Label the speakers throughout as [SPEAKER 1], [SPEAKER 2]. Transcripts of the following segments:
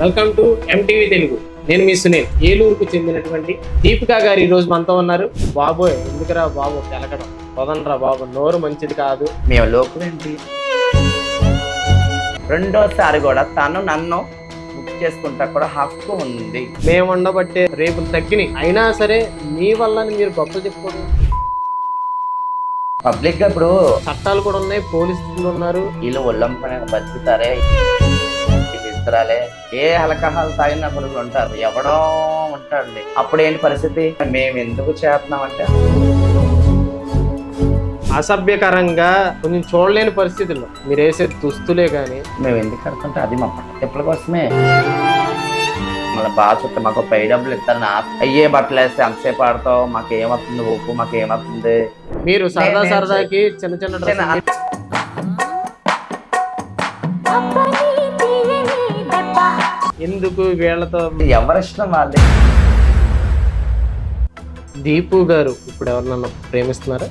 [SPEAKER 1] Welcome to MTV Telugu. నేను మీ సునీల్. ఏలూరుకు చెందినటువంటి దీపికా గారు ఈ రోజు మనతో ఉన్నారు. బాబోయ్, ఎందుకురా బాబు తెలకడం, పదనరా బాబు, నోరు మంచిది కాదు.
[SPEAKER 2] మేము లోకులేంటి, రెండోసారి కూడా తను నన్ను బుక్ చేసుకుంటా కూడా హక్కు ఉంది.
[SPEAKER 1] మేము ఉండబట్టే రేపులు తగ్గినాయి, అయినా సరే మీ వల్ల మీరు గొప్పలు చెప్పుకోవడం.
[SPEAKER 2] పబ్లిక్ గా ఇప్పుడు
[SPEAKER 1] చట్టాలు కూడా ఉన్నాయి, పోలీసులు ఉన్నారు.
[SPEAKER 2] వీళ్ళు ఒళ్ళంపనే బతుకుతారే, ఇతరాలే ఏ హలకహాలు తాగిన పురుగులు ఉంటారు, ఎవడో ఉంటాడు. అప్పుడు ఏంటి పరిస్థితి, మేము ఎందుకు చేస్తున్నామంటే
[SPEAKER 1] అసభ్యకరంగా కొంచెం చూడలేని పరిస్థితుల్లో మీరు వేసే దుస్తులే కానీ
[SPEAKER 2] మేము ఎందుకు కడుతుంటే అది మా పట్టల కోసమే. మళ్ళీ బాగా చూస్తే మాకు పై డబ్బులు ఇస్తారు, అయ్యే బట్టలు వేస్తే అంతసేపు ఆడతావు, మాకు ఏమవుతుంది ఊపు, మాకు ఏమవుతుంది.
[SPEAKER 1] మీరు సరదాకి చిన్న చిన్న ఎందుకు వీళ్ళతో
[SPEAKER 2] ఎవరిష్టం వాళ్ళే.
[SPEAKER 1] దీపు గారు ఇప్పుడు ఎవరినన్నా ప్రేమిస్తున్నారా?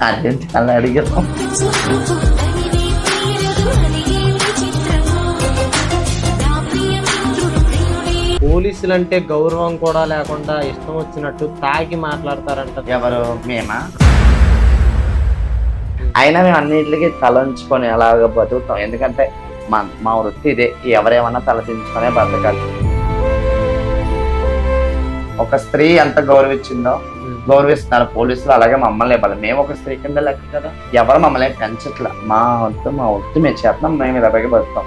[SPEAKER 2] అదేంటి అలా అడిగాం.
[SPEAKER 1] పోలీసులు అంటే గౌరవం కూడా లేకుండా ఇష్టం వచ్చినట్టు తాగి మాట్లాడతారంట.
[SPEAKER 2] ఎవరు? మేమా? అయినా మేము అన్నింటికి తలంచుకొని అలాగ బతుకుతాం, ఎందుకంటే మా వృత్తి ఇదే. ఎవరేమన్నా తలదించుకొనే బతకాలి. ఒక స్త్రీ ఎంత గౌరవించిందో గౌరవిస్తున్నారు పోలీసులు, అలాగే మమ్మల్ని ఇవ్వాలి. మేము ఒక స్త్రీ కింద లెక్క కదా, ఎవరు మమ్మల్ని పెంచట్లా. మా వద్దు మేము చేస్తున్నాం, మేము ఇలాగే బతుకుతాం.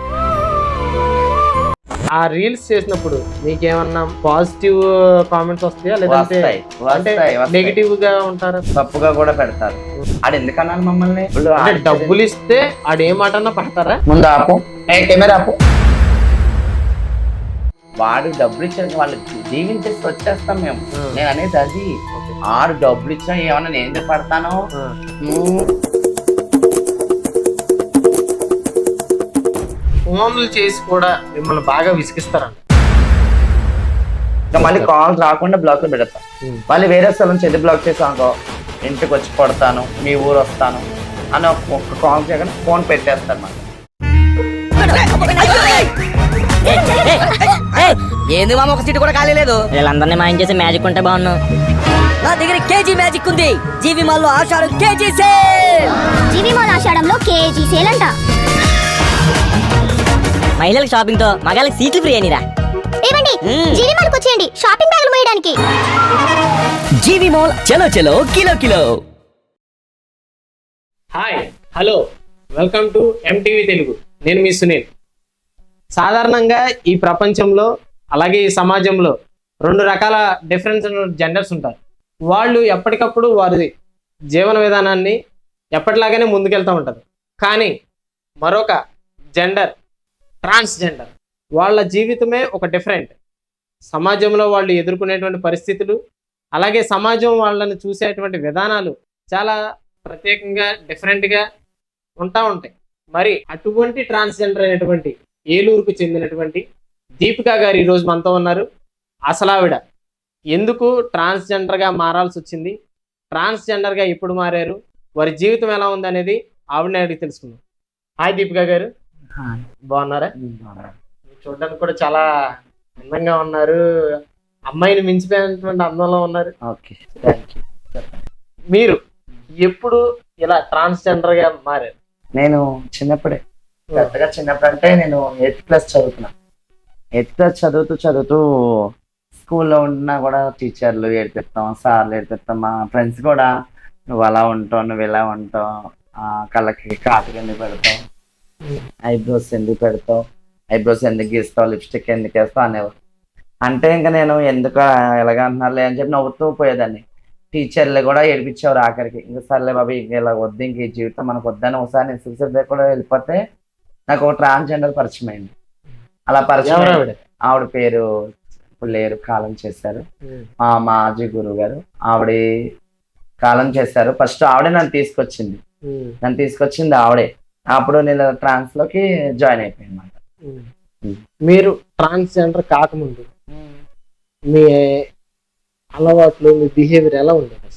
[SPEAKER 1] ఆ రీల్స్ చేసినప్పుడు మీకేమన్నా పాజిటివ్ కామెంట్స్ వస్తాయా, లేదంటే నెగిటివ్ గా ఉంటారా?
[SPEAKER 2] తప్పుగా కూడా పెడతారు. ఆడు ఎందుకన్నాను మమ్మల్ని,
[SPEAKER 1] డబ్బులు ఇస్తే ఆడు ఏ మాటన్నా పడతారా?
[SPEAKER 2] ముందు ఆపు, కెమెరా ఆపు. వాడు డబ్బులు ఇచ్చిన వాళ్ళు జీవించేసి వచ్చేస్తాం మేము. నేను అనేది అది. ఆడు డబ్బులు ఇచ్చినా ఏమన్నా నేను ఎందుకు పడతాను?
[SPEAKER 1] ఫోన్లు చేసి కూడా మిమ్మల్ని బాగా విసిగిస్తారంట.
[SPEAKER 2] ఇంకా మళ్ళీ కాల్ రాకుండా బ్లాక్ లో పెడతాం. మళ్ళీ వేరే స్థలం చెల్లి బ్లాక్ చేసానుకో, ఇంటికి వచ్చి కొడతాను, మీ ఊరు వస్తాను అని ఒక్క కాల్ చేయగానే ఫోన్ పెట్టేస్తాను. మళ్ళీ
[SPEAKER 3] ఏంది మామ, ఒక సీటు కూడా ఖాళీ లేదు. వీళ్ళందరినీ మాయం చేసి మ్యాజిక్ ఉంటే బాగున్నావు. నా దగ్గర కేజీ మ్యాజిక్ ఉంది. జీవి మాల్లో ఆషాఢం కేజీ సేల్.
[SPEAKER 4] జీవి మాల్ ఆషాఢంలో కేజీ సేల్ అంట.
[SPEAKER 3] మహిళలకు షాపింగ్ తో మగాళ్ళకి సీట్లు ఫ్రీ అనిరా.
[SPEAKER 4] ఏమండి, జీవి మాల్ కు వచ్చేయండి షాపింగ్ బ్యాగులు మోయడానికి.
[SPEAKER 3] జీవి మాల్ చలో చలో kilo kilo.
[SPEAKER 1] Hi, hello, welcome to MTV Telugu. నేను మీ సునీల్. సాధారణంగా ఈ ప్రపంచంలో అలాగే ఈ సమాజంలో రెండు రకాల డిఫరెంట్ జెండర్స్ ఉంటారు. వాళ్ళు ఎప్పటికప్పుడు వారి జీవన విధానాన్ని ఎప్పటిలాగానే ముందుకెళ్తూ ఉంటారు. కానీ మరొక జెండర్, ట్రాన్స్జెండర్, వాళ్ళ జీవితమే ఒక డిఫరెంట్. సమాజంలో వాళ్ళు ఎదుర్కొనేటువంటి పరిస్థితులు, అలాగే సమాజం వాళ్ళని చూసేటువంటి విధానాలు చాలా ప్రత్యేకంగా డిఫరెంట్గా ఉంటాయి. మరి అటువంటి ట్రాన్స్జెండర్ అయినటువంటి ఏలూరుకు చెందినటువంటి దీపికా గారు ఈరోజు మనతో ఉన్నారు. అసలు ఆవిడ ఎందుకు ట్రాన్స్జెండర్గా మారాల్సి వచ్చింది, ట్రాన్స్జెండర్గా ఎప్పుడు మారారు, వారి జీవితం ఎలా ఉంది అనేది ఆవిడని అడిగి తెలుసుకుందాం. హాయ్ దీపికా గారు, బాగున్నారా? చూడడానికి కూడా చాలా అందంగా ఉన్నారు. అమ్మాయిని మించిపోయినటువంటి అందంలో ఉన్నారు. మీరు ఎప్పుడు ఇలా ట్రాన్స్జెండర్గా మారారు?
[SPEAKER 2] నేను చిన్నప్పుడే, పెద్దగా చిన్నప్పుడు అంటే నేను 8th క్లాస్ చదువుతున్నా. 8th క్లాస్ చదువుతూ స్కూల్లో ఉన్నా కూడా టీచర్లు ఏడిపిస్తాం, సార్లు ఏడిపిస్తాం. మా ఫ్రెండ్స్ కూడా నువ్వు అలా ఉంటావు, నువ్వు ఇలా ఉంటావు, కళ్ళకి కాటుక ఎందుకు పెడతావు, ఐబ్రోస్ ఎందుకు పెడతావు, ఐబ్రోస్ ఎందుకు గీస్తావు, లిప్స్టిక్ ఎందుకు వేస్తావు అనేవారు. అంటే ఇంకా నేను ఎందుకు ఎలాగ అంటున్నారులే అని చెప్పి నవ్వుతూ పోయేదాన్ని. టీచర్లు కూడా ఏడిపించేవారు ఆఖరికి. ఇంకా సర్లే బాబు, ఇంక ఇలా వద్దు, ఇంక ఈ జీవితం మనకు వద్దని ఒకసారి నేను సిరిసిల్ల కూడా వెళ్ళిపోతే నాకు ఒక ట్రాన్స్జెండర్ పరిచయం అయింది. అలా పరిచయం ఆవిడ పేరు ఇప్పుడు లేరు, కాలం చేశారు. మా మాజీ గురువు గారు ఆవిడ కాలం చేశారు. ఫస్ట్ ఆవిడే నన్ను తీసుకొచ్చింది ఆవిడే. అప్పుడు నేను ట్రాన్స్ లోకి జాయిన్ అయిపోయాను అన్నమాట.
[SPEAKER 1] మీరు ట్రాన్స్జెండర్ కాకముందు మీ అలవాట్లు, మీ బిహేవియర్ ఎలా ఉండేది?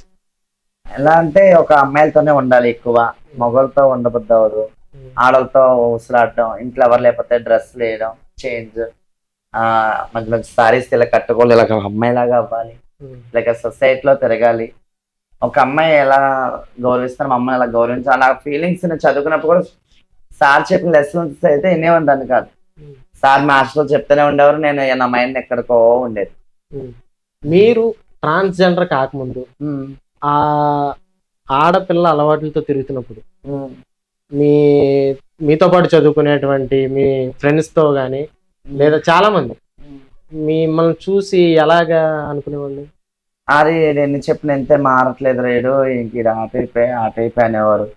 [SPEAKER 2] ఎలా అంటే ఒక అమ్మాయిలతోనే ఉండాలి ఎక్కువ, మగవాళ్ళతో ఉండబుద్ది అవ్వదు. ఆడలతో ఊసలాడటం, ఇంట్లో ఎవరు లేకపోతే డ్రెస్సులు వేయడం, చేంజ్, మంచి మంచి సారీస్ ఇలా కట్టుకోవాలి, ఇలా ఒక అమ్మాయిలాగా అవ్వాలి, ఇలాగ సొసైటీలో తిరగాలి, ఒక అమ్మాయి ఎలా గౌరవిస్తాను, మా అమ్మాయి ఎలా గౌరవించాలి, ఆ ఫీలింగ్స్ నేను చదువుకున్నప్పుడు కూడా సార్ చెప్పిన లెసన్స్ అయితే వినేవాడిని కాదు. సార్ మాస్టర్లో చెప్తూనే ఉండేవారు, నేను నా మైండ్ ఎక్కడికో ఉండేది.
[SPEAKER 1] మీరు ట్రాన్స్జెండర్ కాకముందు ఆ ఆడపిల్ల అలవాట్లతో తిరుగుతున్నప్పుడు మీతో పాటు చదువుకునేటువంటి మీ ఫ్రెండ్స్తో కానీ లేదా చాలా మంది మిమ్మల్ని చూసి ఎలాగా అనుకునేవాళ్ళు?
[SPEAKER 2] అది నేను చెప్పిన ఎంతే మారట్లేదు రేడు, ఇంక ఆటైపోయి అనేవారు,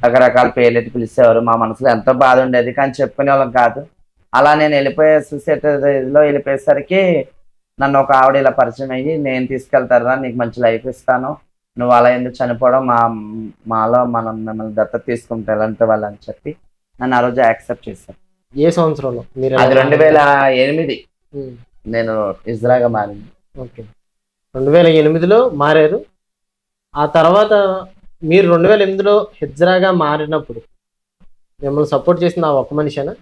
[SPEAKER 2] రకరకాల పేర్లు పిలిచేవారు. మా మనసులో ఎంతో బాధ ఉండేది, కానీ చెప్పుకునే వాళ్ళం కాదు. అలా నేను వెళ్ళిపోయే సొసైటీలో వెళ్ళిపోయేసరికి నన్ను ఒక ఆవిడ ఇలా పరిచయం అయ్యి, నేను తీసుకెళ్తారా, నీకు మంచి లైఫ్ ఇస్తాను, నువ్వు అలా ఎందుకు చనిపోవడం, మాలో మనం మిమ్మల్ని దత్తత తీసుకుంటాం ఎలాంటి వాళ్ళు అని చెప్పి నన్ను ఆ రోజు యాక్సెప్ట్ చేశాను.
[SPEAKER 1] ఏ సంవత్సరంలో మీరు?
[SPEAKER 2] అది 2008 నేను ఇజ్రాగా మారింది.
[SPEAKER 1] ఓకే, 2008లో మారారు. ఆ తర్వాత మీరు 2008లో హిజ్రాగా మారినప్పుడు మిమ్మల్ని సపోర్ట్ చేసిన ఆ ఒక్క మనిషేనా?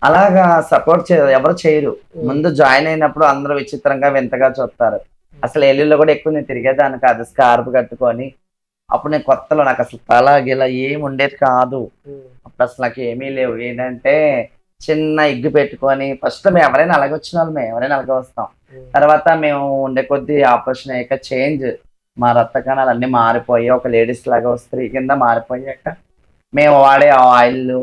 [SPEAKER 2] అలాగా సపోర్ట్ ఎవరు చేయరు. ముందు జాయిన్ అయినప్పుడు అందరూ విచిత్రంగా వింతగా చూస్తారు. అసలు ఎల్లుల్లో కూడా ఎక్కువ నేను తిరిగేదాన్ని కాదు, స్కార్ప్ కట్టుకొని. అప్పుడు నేను కొత్తలో నాకు అసలు తల గిలా ఏమి ఉండేది కాదు. అప్పుడు అసలు నాకు ఏమీ లేవు. ఏంటంటే చిన్న ఇగ్గు పెట్టుకొని, ఫస్ట్ మేము ఎవరైనా అలాగే వచ్చిన వాళ్ళు, మేము ఎవరైనా అలాగే వస్తాం. తర్వాత మేము ఉండే కొద్దీ ఆపరేషన్ అయ్యాక చేంజ్, మా రక్త కణాలు అన్ని మారిపోయి ఒక లేడీస్ లాగా స్త్రీ కింద మారిపోయాక మేము వాడే ఆయిల్,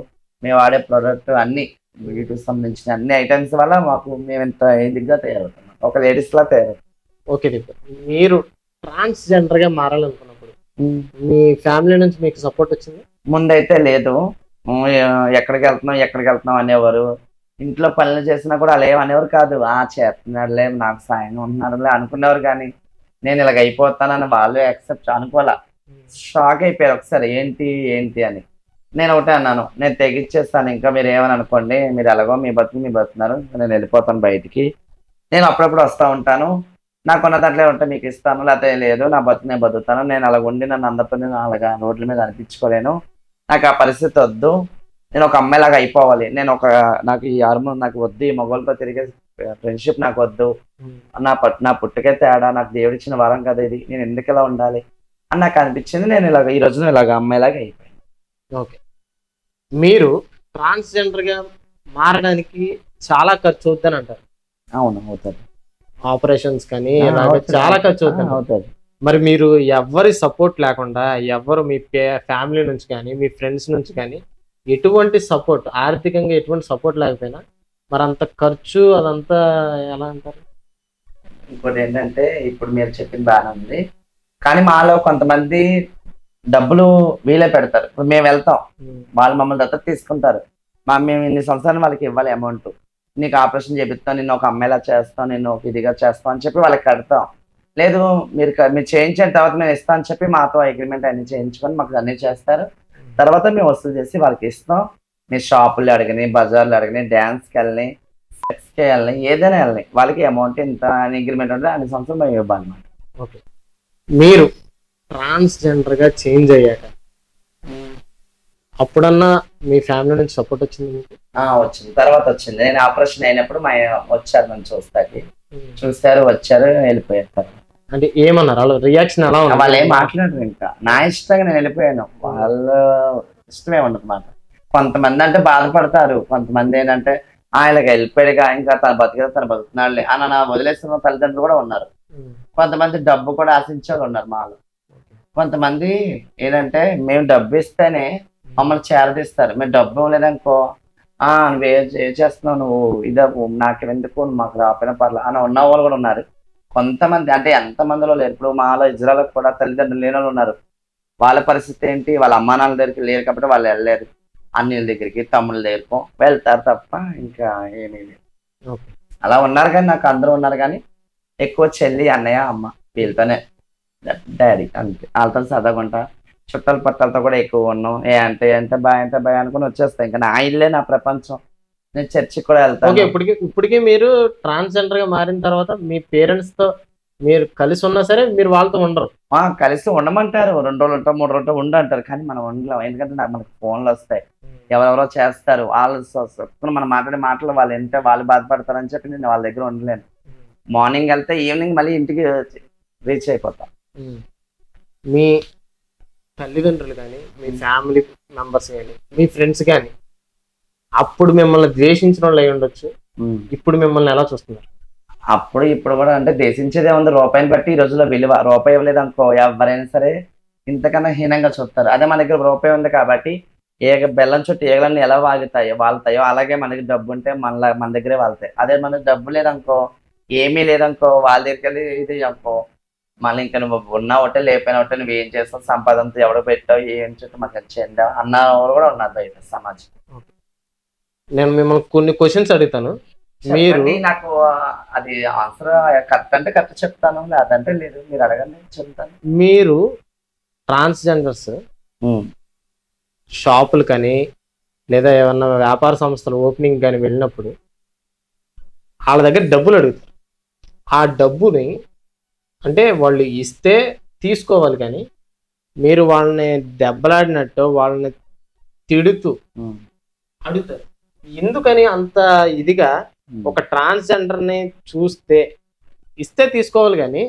[SPEAKER 2] మేము వాడే ప్రొడక్ట్ అన్ని వీటికి సంబంధించిన అన్ని ఐటమ్స్ వల్ల మాకు మేము ఇంత ఏదిగ్గా తయారవుతున్నాం, ఒక లేడీస్ లా తయారవుతాం.
[SPEAKER 1] ఓకే దీప్, మీరు ట్రాన్స్జెండర్ గా మారాలనుకున్నప్పుడు మీ ఫ్యామిలీ నుంచి మీకు సపోర్ట్ వచ్చింది?
[SPEAKER 2] ముందైతే లేదు. ఎక్కడికి వెళ్తున్నాం అనేవారు. ఇంట్లో పనులు చేసినా కూడా అలా ఏమనేవారు కాదు. చేస్తున్నాడులే, నాకు సాయం ఉంటున్నాడులే అనుకునేవారు. కానీ నేను ఇలాగ అయిపోతానని వాళ్ళు యాక్సెప్ట్ అనుకోలే. షాక్ అయిపోయారు ఒకసారి, ఏంటి అని. నేను ఒకటే అన్నాను, నేను తెగిచ్చేస్తాను, ఇంకా మీరు ఏమని అనుకోండి, మీరు ఎలాగో మీ బతుకున్నారు, నేను వెళ్ళిపోతాను బయటికి, నేను అప్పుడప్పుడు వస్తూ ఉంటాను, నాకున్న దాంట్లో ఉంటే మీకు ఇస్తాను, లేకపోతే లేదు నా బతుకు నేను బతుకుతాను, నేను అలా ఉండి నన్ను అందరితో నేను అలాగా రోడ్ల మీద అనిపించుకోలేను, నాకు ఆ పరిస్థితి వద్దు, నేను ఒక అమ్మాయిలాగా అయిపోవాలి, నాకు ఈ ఆర్మో నాకు వద్దు, ఈ మొగోళ్ళతో తిరిగే ఫ్రెండ్షిప్ నాకు వద్దు, నా పుట్టుకే తేడా, నాకు దేవుడిచ్చిన వరం కదా ఇది, నేను ఎందుకు ఇలా ఉండాలి అని నాకు అనిపించింది. నేను ఈ రోజున ఇలాగ అమ్మాయిలాగా అయిపోయాను.
[SPEAKER 1] ఓకే, మీరు ట్రాన్స్జెండర్ గా మారడానికి చాలా ఖర్చు అవుతుందని అంటారు.
[SPEAKER 2] అవును, అవుతుంది.
[SPEAKER 1] ఆపరేషన్స్ కానీ చాలా ఖర్చు అవుతుంది. మరి మీరు ఎవరి సపోర్ట్ లేకుండా, ఎవరు మీ ఫ్యామిలీ నుంచి కానీ మీ ఫ్రెండ్స్ నుంచి కానీ ఎటువంటి సపోర్ట్, ఆర్థికంగా ఎటువంటి సపోర్ట్ లేకపోయినా మరి అంత ఖర్చు అదంతా ఎలా అంటారు?
[SPEAKER 2] ఇంకోటి ఏంటంటే, ఇప్పుడు మీరు చెప్పింది బాగానే ఉంది, కానీ మాలో కొంతమంది డబ్బులు వీలే పెడతారు. ఇప్పుడు మేము వెళ్తాం, వాళ్ళు మమ్మల్ని దత్తత తీసుకుంటారు, మేము ఇన్ని సంవత్సరాలు వాళ్ళకి ఇవ్వాలి అమౌంట్, నీకు ఆపరేషన్ చేపిస్తాం, నిన్ను ఒక అమ్మాయిలా చేస్తాం, నిన్ను ఒక ఇదిగా చేస్తాం అని చెప్పి వాళ్ళకి కడతాం. లేదు, మీరు చేయించిన తర్వాత మేము ఇస్తాం అని చెప్పి మాతో అగ్రిమెంట్ అన్ని చేయించుకొని మాకు అన్ని చేస్తారు. తర్వాత మేము వసూలు చేసి వాళ్ళకి ఇస్తాం. మీ షాపులు అడగని, బజార్లు అడగని, డ్యాన్స్కి వెళ్ళని, సెక్స్కి వెళ్ళని, ఏదైనా వెళ్ళని, వాళ్ళకి అమౌంట్ ఇంత అని అగ్రిమెంట్ ఉంటే అన్ని సంవత్సరాలు మేము ఇవ్వాలన్నమాట.
[SPEAKER 1] ఓకే, మీరు ట్రాన్స్జెండర్ గా చేంజ్ అయ్యాక అప్పుడన్నా మీ ఫ్యామిలీ నుంచి సపోర్ట్ వచ్చింది మీకు?
[SPEAKER 2] వచ్చింది, తర్వాత వచ్చింది. నేను ఆపరేషన్ అయినప్పుడు వచ్చారు నన్ను చూస్తారు, వచ్చారు, వెళ్ళిపోయారు.
[SPEAKER 1] అంటే ఏమన్నారు వాళ్ళ రియాక్షన్ ఎలా ఉంది?
[SPEAKER 2] వాళ్ళు ఏం మాట్లాడరు, ఇంకా నా ఇష్టంగా నేను వెళ్ళిపోయాను, వాళ్ళ ఇష్టమే ఉండదు మాట. కొంతమంది అంటే బాధపడతారు, కొంతమంది ఏంటంటే ఆయనకి వెళ్ళిపోయాడుగా, ఇంకా తన బతుకుతున్నాడులే అని నా వదిలేస్తున్న తల్లిదండ్రులు కూడా ఉన్నారు. కొంతమంది డబ్బు కూడా ఆశించే వాళ్ళు ఉన్నారు మాలో. కొంతమంది ఏంటంటే మేము డబ్బు ఇస్తేనే మమ్మల్ని చేరదీస్తారు, మేము డబ్బు ఇవ్వలేదనుకో, నువ్వు ఏం చేస్తున్నావు, నువ్వు నాకు ఎందుకు, మాకు రాపోయిన పర్లేదు అని ఉన్న వాళ్ళు కూడా ఉన్నారు. కొంతమంది అంటే ఎంతమందిలో లేరు, ఇప్పుడు మాలో ఇజ్రాయల్కి కూడా తల్లిదండ్రులు లేని వాళ్ళు ఉన్నారు. వాళ్ళ పరిస్థితి ఏంటి, వాళ్ళ అమ్మా నాన్నల దగ్గరికి లేరు కాబట్టి వాళ్ళు వెళ్ళలేరు, అన్నిల దగ్గరికి తమ్ముళ్ళ దగ్గరకు వెళ్తారు తప్ప ఇంకా ఏమీ లేదు. అలా ఉన్నారు, కానీ నాకు అందరూ ఉన్నారు, కానీ ఎక్కువ చెల్లి, అన్నయ్య, అమ్మ, వీళ్ళతోనే, డాడీ అంతే. వాళ్ళతో చదవకుండా చుట్టాల పట్టాలతో కూడా ఎక్కువ ఉన్నాం. ఎంత బాయ్ అనుకుని వచ్చేస్తాయి. ఇంకా నా ఇల్లే నా ప్రపంచం, నేను చర్చికి కూడా వెళ్తాను.
[SPEAKER 1] ఇప్పటికీ మీరు ట్రాన్స్జెండర్ గా మారిన తర్వాత మీ పేరెంట్స్ తో మీరు కలిసి ఉన్నా సరే మీరు వాళ్ళతో ఉండరు.
[SPEAKER 2] కలిసి ఉండమంటారు, 2 రోజులు ఉంటాం 3 రోజులు ఉండు అంటారు, కానీ మనం ఉండలేం. ఎందుకంటే మనకు ఫోన్లు వస్తాయి, ఎవరెవరో చేస్తారు, వాళ్ళు మనం మాట్లాడే మాటలు వాళ్ళు ఏంటంటే వాళ్ళు బాధపడతారని చెప్పి నేను వాళ్ళ దగ్గర ఉండలేను. మార్నింగ్ వెళ్తే ఈవినింగ్ మళ్ళీ ఇంటికి రీచ్ అయిపోతాం.
[SPEAKER 1] మీ తల్లిదండ్రులు కానీ, మీ ఫ్యామిలీ మెంబర్స్ కానీ, మీ ఫ్రెండ్స్ కానీ అప్పుడు మిమ్మల్ని ద్వేషించిన వాళ్ళు అయి ఉండొచ్చు, ఇప్పుడు మిమ్మల్ని ఎలా చూస్తున్నారు?
[SPEAKER 2] అప్పుడు ఇప్పుడు కూడా అంటే దేశించేదే ఉంది, రూపాయిని బట్టి ఈ రోజుల్లో విలువ. రూపాయి ఇవ్వలేదు అనుకో ఎవరైనా సరే ఇంతకన్నా హీనంగా చూస్తారు. అదే మన దగ్గర రూపాయి ఉంది కాబట్టి బెల్లం చుట్టూ ఈగలన్నీ ఎలా వాళ్తాయో అలాగే మన దగ్గర డబ్బు ఉంటే మన దగ్గరే వాళ్తాయి. అదే మన డబ్బు లేదనుకో, ఏమీ లేదనుకో, వాళ్ళ దగ్గరికి వెళ్ళి ఇది అనుకో, మళ్ళీ ఇంకా నువ్వు ఉన్నా ఒకటే లేకపోయినా ఒకటే, నువ్వు ఏం చేస్తావు, సంపాదనతో ఎవడో పెట్టావు, ఏం చుట్టూ మాకు చెందా అన్న వాళ్ళు కూడా ఉన్నారు బయట సమాజం.
[SPEAKER 1] నేను మిమ్మల్ని కొన్ని క్వశ్చన్స్ అడుగుతాను, మీరు
[SPEAKER 2] నాకు అది ఆన్సర్ కరెక్ట్ అంటే కరెక్ట్ చెప్తాను, లేదంటే లేదు, మీరు అడగండి చెప్తాను.
[SPEAKER 1] మీరు ట్రాన్స్జెండర్స్ షాపులు కానీ లేదా ఏమన్నా వ్యాపార సంస్థలు ఓపెనింగ్ కానీ వెళ్ళినప్పుడు వాళ్ళ దగ్గర డబ్బులు అడుగుతారు. ఆ డబ్బుని అంటే వాళ్ళు ఇస్తే తీసుకోవాలి, కానీ మీరు వాళ్ళని దెబ్బలాడినట్టు వాళ్ళని తిడుతూ అడుగుతారు. ఎందుకని అంత ఇదిగా ఒక ట్రాన్స్జెండర్ని చూస్తే ఇస్తే తీసుకోవాలి, కానీ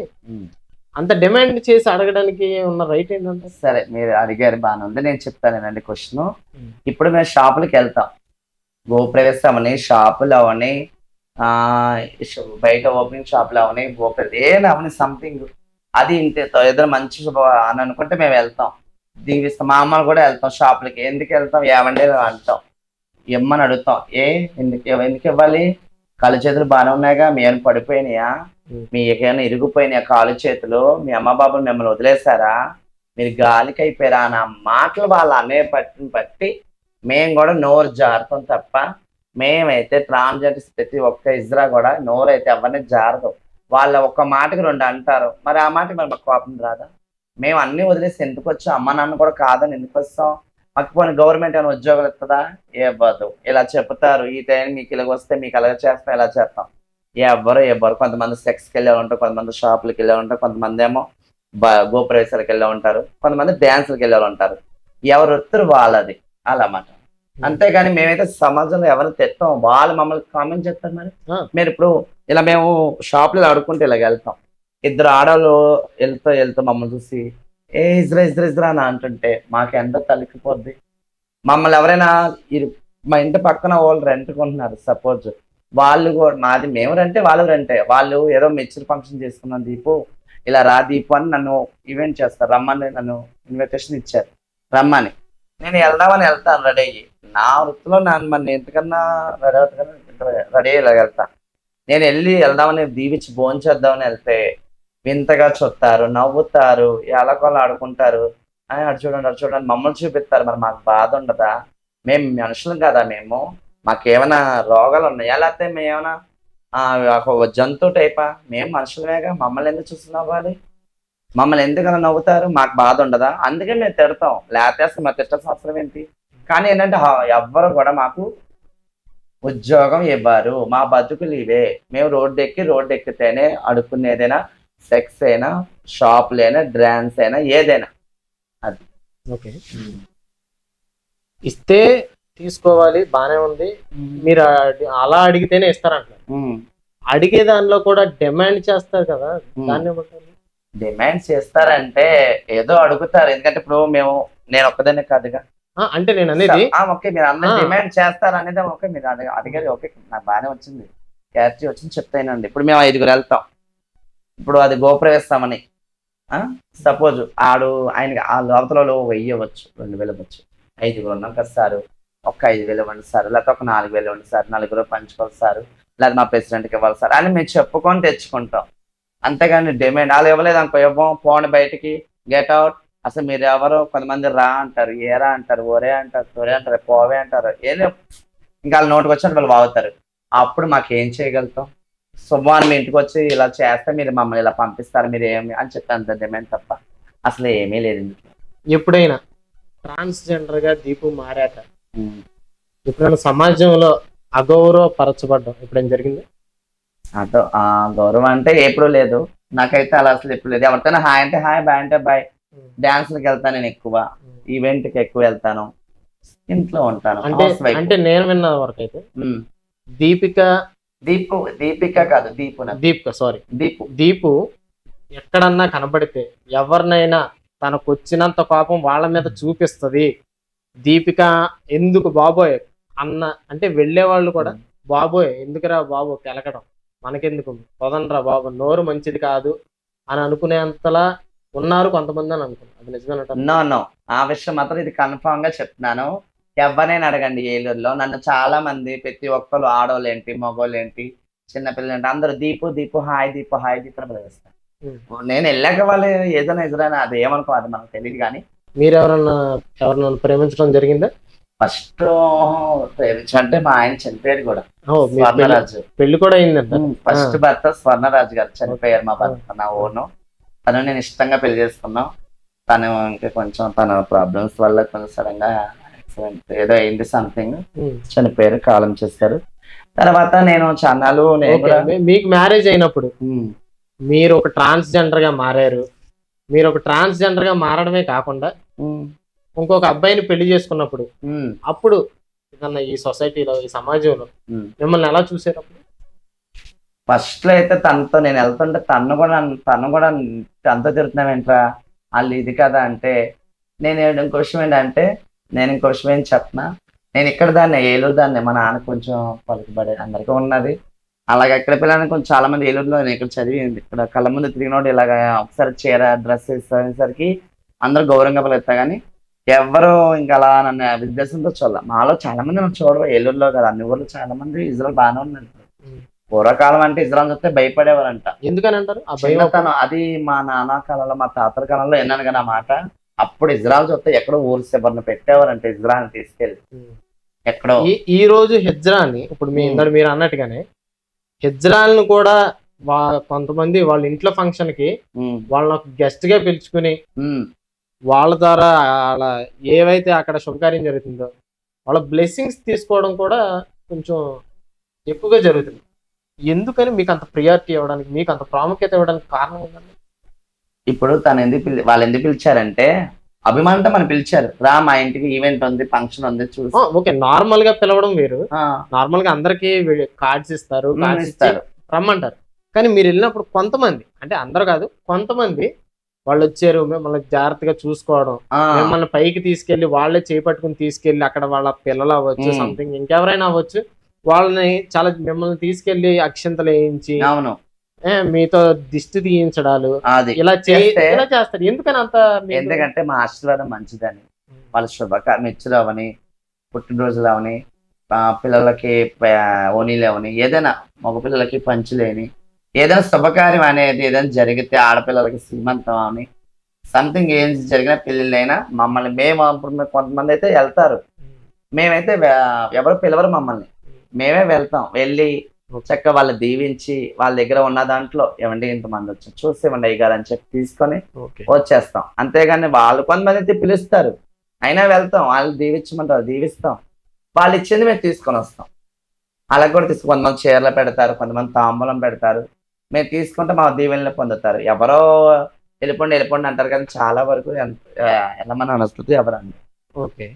[SPEAKER 1] అంత డిమాండ్ చేసి అడగడానికి ఉన్న రైట్ ఏంటంటే?
[SPEAKER 2] సరే, మీరు అడిగారు బాగానే ఉంది, నేను చెప్తానేనండి క్వశ్చన్. ఇప్పుడు మేము షాపులకి వెళ్తాం, గోప్రవేశం అవని, షాపులు అవని, బయట ఓపెనింగ్ షాపులు అవని, ఏం అవని సంథింగ్, అది ఇంతే ఏదైనా మంచి అని అనుకుంటే మేము వెళ్తాం, దీవిస్తాం. మా అమ్మలు కూడా వెళ్తాం షాపులకి. ఎందుకు వెళ్తాం? ఏమండి అంటాం, ఇమ్మని అడుగుతాం. ఎందుకు ఇవ్వాలి? కాళ్ళు చేతులు బాగానే ఉన్నాయిగా, మీ ఏమైనా పడిపోయినాయా, మీ ఏమైనా ఇరిగిపోయినాయా కాళ్ళు చేతులు, మీ అమ్మ బాబులు మిమ్మల్ని వదిలేశారా, మీరు గాలికి అయిపోయారా అన్న మాటలు వాళ్ళు అనే బట్టి మేము కూడా నోరు జారుతాం తప్ప, మేమైతే ట్రాన్స్జెండర్స్ ప్రతి ఒక్క ఇజ్రా కూడా నోరు అయితే ఎవరిని జారదు. వాళ్ళ ఒక్క మాటకి 2 అంటారు, మరి ఆ మాటకి మరి మాకు కోపం రాదా? మేము అన్ని వదిలేసి ఎందుకు వచ్చాం? అమ్మ నాన్న కూడా కాదని ఎందుకు వస్తాం? మాకు పోనీ గవర్నమెంట్ ఏమైనా ఉద్యోగాలు ఇస్తుందా? ఇవ్వదు. ఇలా చెప్తారు, ఈ టైం మీకు ఇలాగ వస్తే మీకు అలా చేస్తాం, ఇలా చేస్తాం. ఎవ్వరు కొంతమంది సెక్స్కి వెళ్ళే ఉంటారు, కొంతమంది షాపులకి వెళ్ళే ఉంటారు, కొంతమంది ఏమో గోప్రవేశాలకు వెళ్ళే ఉంటారు, కొంతమంది డ్యాన్సులకు వెళ్ళే ఉంటారు. ఎవరు వస్తారు వాళ్ళది అలా మాట. అంతేగాని మేమైతే సమాజంలో ఎవరు తెస్తాం, వాళ్ళు మమ్మల్ని కామెంట్ చేస్తారు. మరి మీరు ఇప్పుడు ఇలా మేము షాపులో ఆడుకుంటే ఇలాగ వెళ్తాం, 2 ఆడవాళ్ళు వెళ్తూ మమ్మల్ని చూసి ఇజ్రా అని అంటుంటే మాకు ఎంత తలికిపోద్ది. మమ్మల్ని ఎవరైనా మా ఇంటి పక్కన వాళ్ళు రెంట్ కొంటున్నారు సపోజ్, వాళ్ళు కూడా మాది మేము రెంటే వాళ్ళు రెంటే, వాళ్ళు ఏదో మెచ్యూర్ ఫంక్షన్ చేసుకున్నాం దీపు, ఇలా రా దీపు అని నన్ను ఈవెంట్ చేస్తారు, రమ్మని నన్ను ఇన్విటేషన్ ఇచ్చారు, రమ్మని. నేను వెళ్తాను రెడీ అయ్యి, నా వృత్తిలో మరి ఎంతకన్నా రెడీ ఇలా వెళ్తా. నేను వెళ్దామని దీవించి భోంచేద్దామని వెళ్తే వింతగా చూస్తారు, నవ్వుతారు, ఎలాగోలా ఆడుకుంటారు, అటు చూడండి మమ్మల్ని చూపిస్తారు. మరి మాకు బాధ ఉండదా? మేము మనుషులం కదా, మాకేమైనా రోగాలు ఉన్నాయా, లేకపోతే మేమేమైనా జంతువు టైపా? మేము మనుషులమేగా, మమ్మల్ని ఎందుకు చూస్తున్నావాలి? మమ్మల్ని ఎందుకన్నా నవ్వుతారు? మాకు బాధ ఉండదా? అందుకే మేము తిడతాం, లేకపోతే అసలు మా తిట్టాల్సిన అవసరం ఏంటి? కానీ ఏంటంటే ఎవ్వరు కూడా మాకు ఉద్యోగం ఇవ్వరు, మా బతుకులు ఇవే. మేము రోడ్డు ఎక్కితేనే అడుక్కునేదైనా, సెక్స్ అయినా, షాపులైనా, డ్యాన్స్ అయినా, ఏదైనా అది.
[SPEAKER 1] ఓకే, ఇస్తే తీసుకోవాలి, బానే ఉంది. మీరు అలా అడిగితేనే ఇస్తారంటారు. అడిగే దానిలో కూడా డిమాండ్ చేస్తారు కదా, దాన్ని
[SPEAKER 2] డిమాండ్ చేస్తారంటే ఏదో అడుగుతారు. ఎందుకంటే ఇప్పుడు నేను ఒక్కదాన్నే కాదుగా,
[SPEAKER 1] అంటే నేను అనేది
[SPEAKER 2] ఓకే మీరు అందరూ డిమాండ్ చేస్తారు అనేది ఓకే, మీరు అడిగేది ఓకే, నాకు బాగానే వచ్చింది, క్యారెక్టర్ వచ్చింది చెప్తానండి. ఇప్పుడు మేము 5 వెళ్తాం, ఇప్పుడు అది గోప్రవేశమని సపోజ్ ఆయనకి ఆ లోపల 1000 ఇవ్వచ్చు, 2000 ఇవ్వచ్చు, 5 ఉన్నాం కదా సార్, ఒక 5000 ఇవ్వండి సార్, లేకపోతే ఒక 4000 ఇవ్వండి సార్, 4 పంచుకోవాలి సార్, లేదా మా ప్రెసిడెంట్కి ఇవ్వాలి సార్ అని మేము చెప్పుకొని తెచ్చుకుంటాం. అంతేగాని డిమాండ్ వాళ్ళు ఇవ్వలేదు అనుకో, ఇవ్వం, పోండి బయటికి, గెట్ అవుట్, అసలు మీరు ఎవరు? కొంతమంది రా అంటారు, ఏరా అంటారు, ఒరే అంటారు, తొరే అంటారు, పోవే అంటారు, ఏదో ఇంకా వాళ్ళ నోటికి వచ్చినట్టు వాళ్ళు వాగుతారు. అప్పుడు మాకేం చేయగలుగుతాం? శుభ్వాన్ని మీ ఇంటికి వచ్చి ఇలా చేస్తే మీరు మమ్మల్ని ఇలా పంపిస్తారు, మీరు ఏమి అని చెప్పి అంత డిమాండ్ తప్ప అసలు ఏమీ లేదు.
[SPEAKER 1] ఎప్పుడైనా ట్రాన్స్జెండర్ గా దీపు మారాక ఎప్పుడైనా సమాజంలో అగౌరవపరచబడ్డం ఎప్పుడైనా జరిగింది?
[SPEAKER 2] గౌరవం అంటే ఎప్పుడు లేదు, నాకైతే అలా అసలు ఎప్పుడు లేదు. ఎవరితోనే హాయ్ అంటే హాయ్, బాయ్ అంటే బాయ్. డాన్స్లకు వెళ్తాను నేను ఎక్కువ, ఈవెంట్కి ఎక్కువ వెళ్తాను, ఇంట్లో ఉంటాను.
[SPEAKER 1] అంటే
[SPEAKER 2] హౌస్ వైఫ్.
[SPEAKER 1] అంటే నేను విన్న వరకు అయితే
[SPEAKER 2] ఉమ్.
[SPEAKER 1] దీపిక
[SPEAKER 2] దీపిక కాదు,
[SPEAKER 1] దీపిక సారీ
[SPEAKER 2] దీపు.
[SPEAKER 1] దీపు ఎక్కడన్నా కనబడితే ఎవరినైనా తనకు వచ్చినంత కోపం వాళ్ళ మీద చూపిస్తుంది. దీపిక ఎందుకు బాబోయ్ అన్న అంటే వెళ్ళే వాళ్ళు కూడా బాబోయ్ ఎందుకురా బాబు కెలకడం, మనకెందుకు పొదనరా బాబు, నోరు మంచిది కాదు అని అనుకునేంతలా ఉన్నారు కొంతమంది అని అనుకున్నాను. అది నిజమేనంటారు?
[SPEAKER 2] నో, ఆ విషయం మాత్రం ఇది కన్ఫామ్ గా చెప్తున్నాను. ఎవరినైనా అడగండి ఏలూరులో, నన్ను చాలా మంది ప్రతి ఒక్కరు ఆడవాళ్ళు ఏంటి, మగవాళ్ళు ఏంటి, చిన్నపిల్లలు ఏంటి, అందరూ దీపు దీపు హాయ్ దీపు హాయ్ దీపు అని పిలుస్తారు. నేను వెళ్ళాక వాళ్ళు ఏదైనా ఎదురైనా అది ఏమనుకో, అది మనకు తెలియదు. కానీ
[SPEAKER 1] మీరు ఎవరన్నా ప్రేమించడం జరిగిందా?
[SPEAKER 2] ఫస్ట్ ప్రేమించంటే మా ఆయన చనిపోయాడు కూడా,
[SPEAKER 1] ఓ, మీ
[SPEAKER 2] స్వర్ణరాజు.
[SPEAKER 1] పెళ్లి కూడా అయిందంట.
[SPEAKER 2] ఫస్ట్ భర్త స్వర్ణరాజు గారు చనిపోయారు. మా భర్త నా ఓను. తను నేను ఇష్టంగా పెళ్లి చేసుకున్నాం. తను ఇంకా కొంచెం తన ప్రాబ్లమ్స్ వల్ల కొంచెం సడన్ గా యాక్సిడెంట్ ఏదో అయింది, సంథింగ్ చనిపోయారు, కాలం చేస్తారు. తర్వాత నేను చన్నాలు
[SPEAKER 1] మీకు మ్యారేజ్ అయినప్పుడు మీరు ఒక ట్రాన్స్జెండర్ గా మారారు. మీరు ఒక ట్రాన్స్జెండర్ గా మారడమే కాకుండా ఇంకొక అబ్బాయిని పెళ్లి చేసుకున్నప్పుడు అప్పుడు ఏదన్నా ఈ సొసైటీలో ఈ సమాజంలో మిమ్మల్ని ఎలా చూసారు? అప్పుడు
[SPEAKER 2] ఫస్ట్ లో అయితే తనతో నేను వెళ్తుంటే తను కూడా తనతో తిరుగుతున్నావేంట్రా వాళ్ళు ఇది కదా అంటే, నేను ఇంకో విషయం ఏంటంటే, నేను ఇంకో విషయం ఏం చెప్పనా, నేను ఇక్కడ దాన్ని ఏలూరు దాన్ని, మా నాన్న కొంచెం పలుకుబడి అందరికీ ఉన్నది. అలాగే ఎక్కడ పిల్లలని కొంచెం చాలా మంది ఏలూరులో నేను ఇక్కడ చదివింది, ఇక్కడ కళ్ళ ముందు తిరిగినోడు ఇలాగ ఒకసారి చీర డ్రెస్ వేసేసరికి అందరూ గౌరవంగా పిలుస్తా. కానీ ఎవరు ఇంకా అలా నన్ను విద్యాసంతో చూడాలి. మాలో చాలా మంది నన్ను చూడరు, ఏలూరులో కదా అన్ని ఊర్లో చాలా మంది ఇజ్రాయల్ బాగానే ఉన్నారు. పూర్వకాలం అంటే ఇజ్రాయల్ చూస్తే భయపడేవారంట.
[SPEAKER 1] ఎందుకని అంటారు?
[SPEAKER 2] అది మా నాన్న కాలంలో మా తాతల కాలంలో విన్నాను కదా మాట. అప్పుడు ఇజ్రాయల్ చూస్తే ఎక్కడో ఊరు శబర్ను పెట్టేవారంట, ఇజ్రాయల్ తీసుకెళ్ళి ఎక్కడో.
[SPEAKER 1] ఈ రోజు హిజ్రాని ఇప్పుడు మీరు అన్నట్టుగానే హిజ్రాల్ను కూడా కొంతమంది వాళ్ళ ఇంట్లో ఫంక్షన్ కి వాళ్ళని గెస్ట్ గా పిలుచుకుని వాళ్ళ ద్వారా అలా ఏవైతే అక్కడ శుభకార్యం జరుగుతుందో వాళ్ళ బ్లెస్సింగ్స్ తీసుకోవడం కూడా కొంచెం ఎక్కువగా జరుగుతుంది. ఎందుకని మీకు అంత ప్రియారిటీ ఇవ్వడానికి, మీకు అంత ప్రాముఖ్యత ఇవ్వడానికి కారణం ఏంటండి?
[SPEAKER 2] ఇప్పుడు వాళ్ళు ఎందుకు పిలిచారంటే అభిమానంతో మనం పిలిచారు, రా మా ఇంటికి ఈవెంట్ ఉంది, ఫంక్షన్ ఉంది చూసి.
[SPEAKER 1] ఓకే, నార్మల్ గా పిలవడం వేరు. నార్మల్ గా అందరికి కార్డ్స్ ఇస్తారు, రమ్మంటారు. కానీ మీరు వెళ్ళినప్పుడు కొంతమంది, అంటే అందరు కాదు, కొంతమంది వాళ్ళు వచ్చారు, మిమ్మల్ని జాగ్రత్తగా చూసుకోవడం, మిమ్మల్ని పైకి తీసుకెళ్లి వాళ్ళే చేపట్టుకుని తీసుకెళ్లి అక్కడ వాళ్ళ పిల్లలు అవ్వచ్చు, సంథింగ్ ఇంకెవరైనా అవ్వచ్చు, వాళ్ళని చాలా మిమ్మల్ని తీసుకెళ్లి అక్షంతలు వేయించి మీతో దిష్టి తీయించడాలు ఇలా చేస్తారు. ఎందుకని అంత?
[SPEAKER 2] ఎందుకంటే మా ఆశీర్వాదం మంచిదని, వాళ్ళ మెచ్చులు అవని, పుట్టినరోజులు అవని, పిల్లలకి ఓనీలు అవని, ఏదైనా మగపిల్లలకి పంచులేని, ఏదైనా శుభకార్యం అనేది ఏదైనా జరిగితే, ఆడపిల్లలకి శ్రీమంతం అని సంథింగ్ ఏం జరిగినా పెళ్ళిళ్ళైనా మమ్మల్ని మేము కొంతమంది అయితే వెళ్తారు, మేమైతే ఎవరు పిలవరు మమ్మల్ని, మేమే వెళ్తాం. వెళ్ళి చక్కగా వాళ్ళు దీవించి వాళ్ళ దగ్గర ఉన్న దాంట్లో ఏమండి ఇంతమంది వచ్చి చూసేవండి అయ్యారు అని చెప్పి తీసుకొని వచ్చేస్తాం. అంతేగాని వాళ్ళు కొంతమంది అయితే పిలుస్తారు, అయినా వెళ్తాం, వాళ్ళు దీవించమంటారు దీవిస్తాం, వాళ్ళు ఇచ్చింది మేము తీసుకొని వస్తాం. అలా కూడా కొంతమంది చీరలు పెడతారు, కొంతమంది తాంబూలం పెడతారు, మేము తీసుకుంటే మా దీవెనలు పొందుతారు. ఎవరో వెళ్ళిపోండి అంటారు, కానీ చాలా వరకు వెళ్ళమని అనుస్తుంది ఎవరండి.
[SPEAKER 1] ఓకే,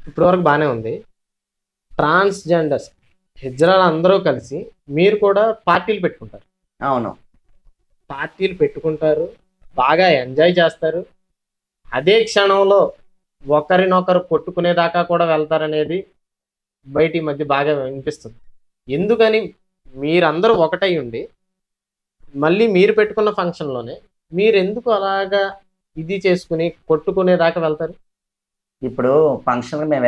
[SPEAKER 1] ఇప్పటి వరకు బాగానే ఉంది. ట్రాన్స్జెండర్స్ హిజ్రాలు అందరూ కలిసి మీరు కూడా పార్టీలు పెట్టుకుంటారు.
[SPEAKER 2] అవును,
[SPEAKER 1] పార్టీలు పెట్టుకుంటారు, బాగా ఎంజాయ్ చేస్తారు. అదే క్షణంలో ఒకరినొకరు కొట్టుకునేదాకా కూడా వెళ్తారనేది బయటి మధ్య బాగా వినిపిస్తుంది. ఎందుకని మీరందరూ ఒకటై ఉండి మళ్ళీ మీరు పెట్టుకున్న ఫంక్షన్లోనే మీరు ఎందుకు అలాగా ఇది చేసుకుని కొట్టుకునేదాకా వెళ్తారు?
[SPEAKER 2] ఇప్పుడు ఫంక్షన్కి మేము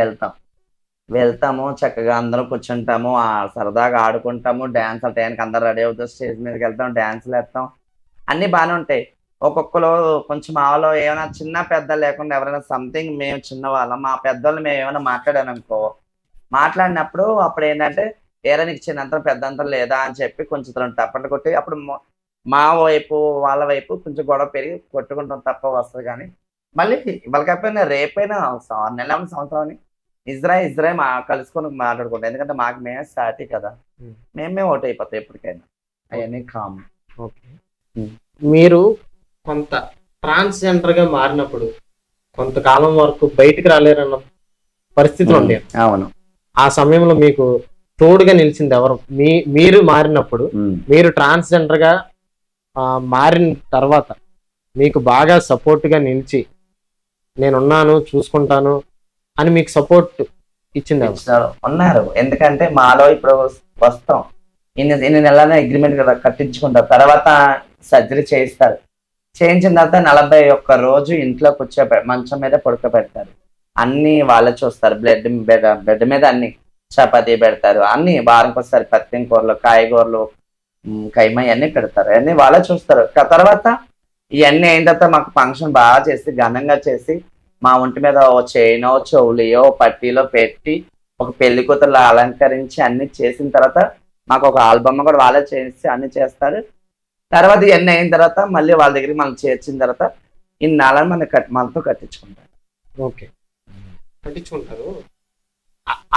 [SPEAKER 2] వెళ్తాము, చక్కగా అందరం కూర్చుంటాము, సరదాగా ఆడుకుంటాము, డ్యాన్స్ టైంకి అందరు రెడీ అవుతాం, స్టేజ్ మీదకి వెళ్తాం, డ్యాన్స్లు వేస్తాం, అన్నీ బాగానే ఉంటాయి. ఒక్కొక్కరు కొంచెం మాలో ఏమైనా చిన్న పెద్ద లేకుండా ఎవరైనా సంథింగ్ మేము చిన్నవాళ్ళం, మా పెద్దవాళ్ళు మేము ఏమైనా మాట్లాడాను మాట్లాడినప్పుడు అప్పుడు ఏంటంటే ఏరా నీకు చిన్నంతరం పెద్దంతరం లేదా అని చెప్పి కొంచెం తప్పట్లు కొట్టి అప్పుడు మా వైపు వాళ్ళ వైపు కొంచెం గొడవ పెరిగి కొట్టుకుంటాం తప్ప వస్తుంది. కానీ మళ్ళీ వాళ్ళకైపోయినా రేపైనా 6 నెలల సంవత్సరం అని ఇజ్రాయల్ కలుసుకొని మాట్లాడుకుంటాం. ఎందుకంటే మాకు మేమే సాటి కదా, మేమే ఓటు అయిపోతాయి ఎప్పటికైనా, అవన్నీ కామన్.
[SPEAKER 1] ఓకే.
[SPEAKER 2] ఉమ్.
[SPEAKER 1] మీరు కొంత ట్రాన్స్జెండర్ గా మారినప్పుడు కొంతకాలం వరకు బయటికి రాలేరన్న పరిస్థితులు ఉండేవి.
[SPEAKER 2] అవును.
[SPEAKER 1] ఆ సమయంలో మీకు తోడుగా నిలిచింది ఎవరు? మీరు మారినప్పుడు, మీరు ట్రాన్స్జెండర్ గా మారిన తర్వాత మీకు బాగా సపోర్ట్ గా నిలిచి నేనున్నాను చూసుకుంటాను అని మీకు సపోర్ట్ ఇచ్చింది ఎవరు?
[SPEAKER 2] ఇచ్చారు, ఉన్నారు. ఎందుకంటే మాలో ఇప్పుడు వస్తాం ఇన్ని నెలల అగ్రిమెంట్ కదా కట్టించుకుంటారు, తర్వాత సర్జరీ చేయిస్తారు. చేయించిన తర్వాత 41 రోజు ఇంట్లో మంచం మీద పడుకోబెడతారు. అన్ని వాళ్ళే చూస్తారు. బెడ్ మీద అన్ని చపాతీ పెడతారు, అన్ని వారానికి ఒకసారి పత్తిం కూరలు, కాయగూరలు, కైమా అన్ని పెడతారు, అన్ని వాళ్ళే చూస్తారు. తర్వాత ఇవన్నీ అయిన తర్వాత మాకు ఫంక్షన్ బాగా చేసి ఘనంగా చేసి మా ఒంటి మీద ఓ చైనో చెవులియో పట్టీలో పెట్టి ఒక పెళ్లి కూతురులా అలంకరించి అన్ని చేసిన తర్వాత మాకు ఒక ఆల్బమ్ కూడా వాళ్ళే చేసి అన్ని చేస్తారు. తర్వాత ఇవన్నీ అయిన తర్వాత మళ్ళీ వాళ్ళ దగ్గరికి మనం చేర్చిన తర్వాత ఇన్నాళ్ళని మనతో కట్టించుకుంటారు.
[SPEAKER 1] ఓకే, పట్టించుకుంటారు.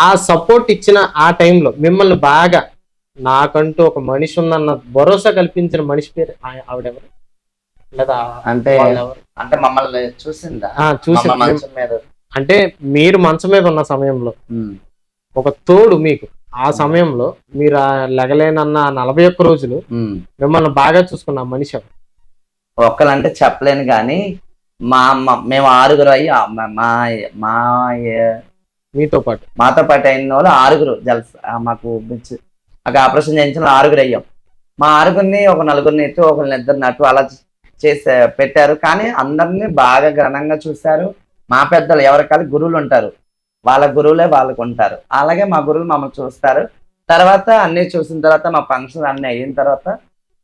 [SPEAKER 1] ఆ సపోర్ట్ ఇచ్చిన ఆ టైంలో మిమ్మల్ని బాగా నాకంటూ ఒక మనిషి ఉందన్న భరోసా కల్పించిన మనిషి పేరు ఆవిడెవరు? లేదా
[SPEAKER 2] అంటే
[SPEAKER 1] వాళ్ళెవరు?
[SPEAKER 2] అంటే మమ్మల్ని చూసిందా?
[SPEAKER 1] చూసి
[SPEAKER 2] మంచం మీద
[SPEAKER 1] అంటే మీరు మంచం మీద ఉన్న సమయంలో ఒక తోడు మీకు ఆ సమయంలో మీరు లెగలేనన్న 41 రోజులు మిమ్మల్ని బాగా చూసుకున్న మనిషి ఎవరు?
[SPEAKER 2] ఒక్కలంటే చెప్పలేను కానీ మేము 6 అయ్యి
[SPEAKER 1] మీతో పాటు
[SPEAKER 2] మాతో పాటు అయిన వాళ్ళు 6 మాకు ఆపరేషన్ చేయించిన 6 అయ్యాం. మా 6 ఒక 4 ఎత్తు ఒకరిని 2 నటు అలా చేసి పెట్టారు. కానీ అందరినీ బాగా ఘనంగా చూశారు. మా పెద్దలు ఎవరికాలి గురువులు ఉంటారు, వాళ్ళ గురువులే వాళ్ళకు ఉంటారు. అలాగే మా గురువులు మమ్మల్ని చూస్తారు. తర్వాత అన్ని చూసిన తర్వాత మా ఫంక్షన్ అన్ని అయిన తర్వాత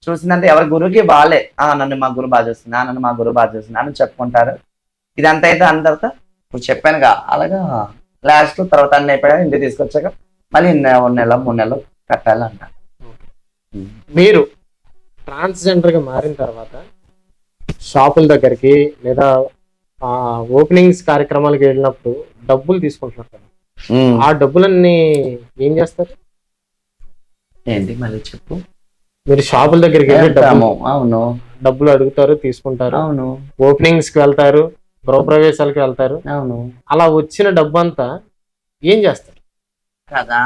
[SPEAKER 2] చూసిందంటే ఎవరి గురువుకి వాళ్ళే నన్ను మా గురువు బాగా చూస్తుంది, నన్ను మా గురువు బాగా చూస్తుంది అని చెప్పుకుంటారు. ఇదంతా అయితే అన్న తర్వాత ఇప్పుడు చెప్పానుగా అలాగా లాస్ట్ తర్వాత అన్ని అయిపోయాక ఇంటికి తీసుకొచ్చాక మళ్ళీ 1 నెల 3 నెలలు కట్టాలి అంటారు.
[SPEAKER 1] మీరు ట్రాన్స్జెండర్ గా మారిన తర్వాత షాపుల దగ్గరికి లేదా ఓపెనింగ్స్ కార్యక్రమాలకు వెళ్ళినప్పుడు డబ్బులు తీసుకుంటున్నారు కదా, ఆ డబ్బులన్నీ ఏం చేస్తారు?
[SPEAKER 2] ఏంటి మళ్ళీ చెప్పు.
[SPEAKER 1] మీరు షాపుల దగ్గరికి వెళ్ళి
[SPEAKER 2] అవును
[SPEAKER 1] డబ్బులు అడుగుతారు, తీసుకుంటారు.
[SPEAKER 2] అవును
[SPEAKER 1] ఓపెనింగ్స్ కి వెళ్తారు, గృహప్రవేశాలకు వెళ్తారు.
[SPEAKER 2] అవును
[SPEAKER 1] అలా వచ్చిన డబ్బు అంతా ఏం చేస్తారు
[SPEAKER 2] కదా,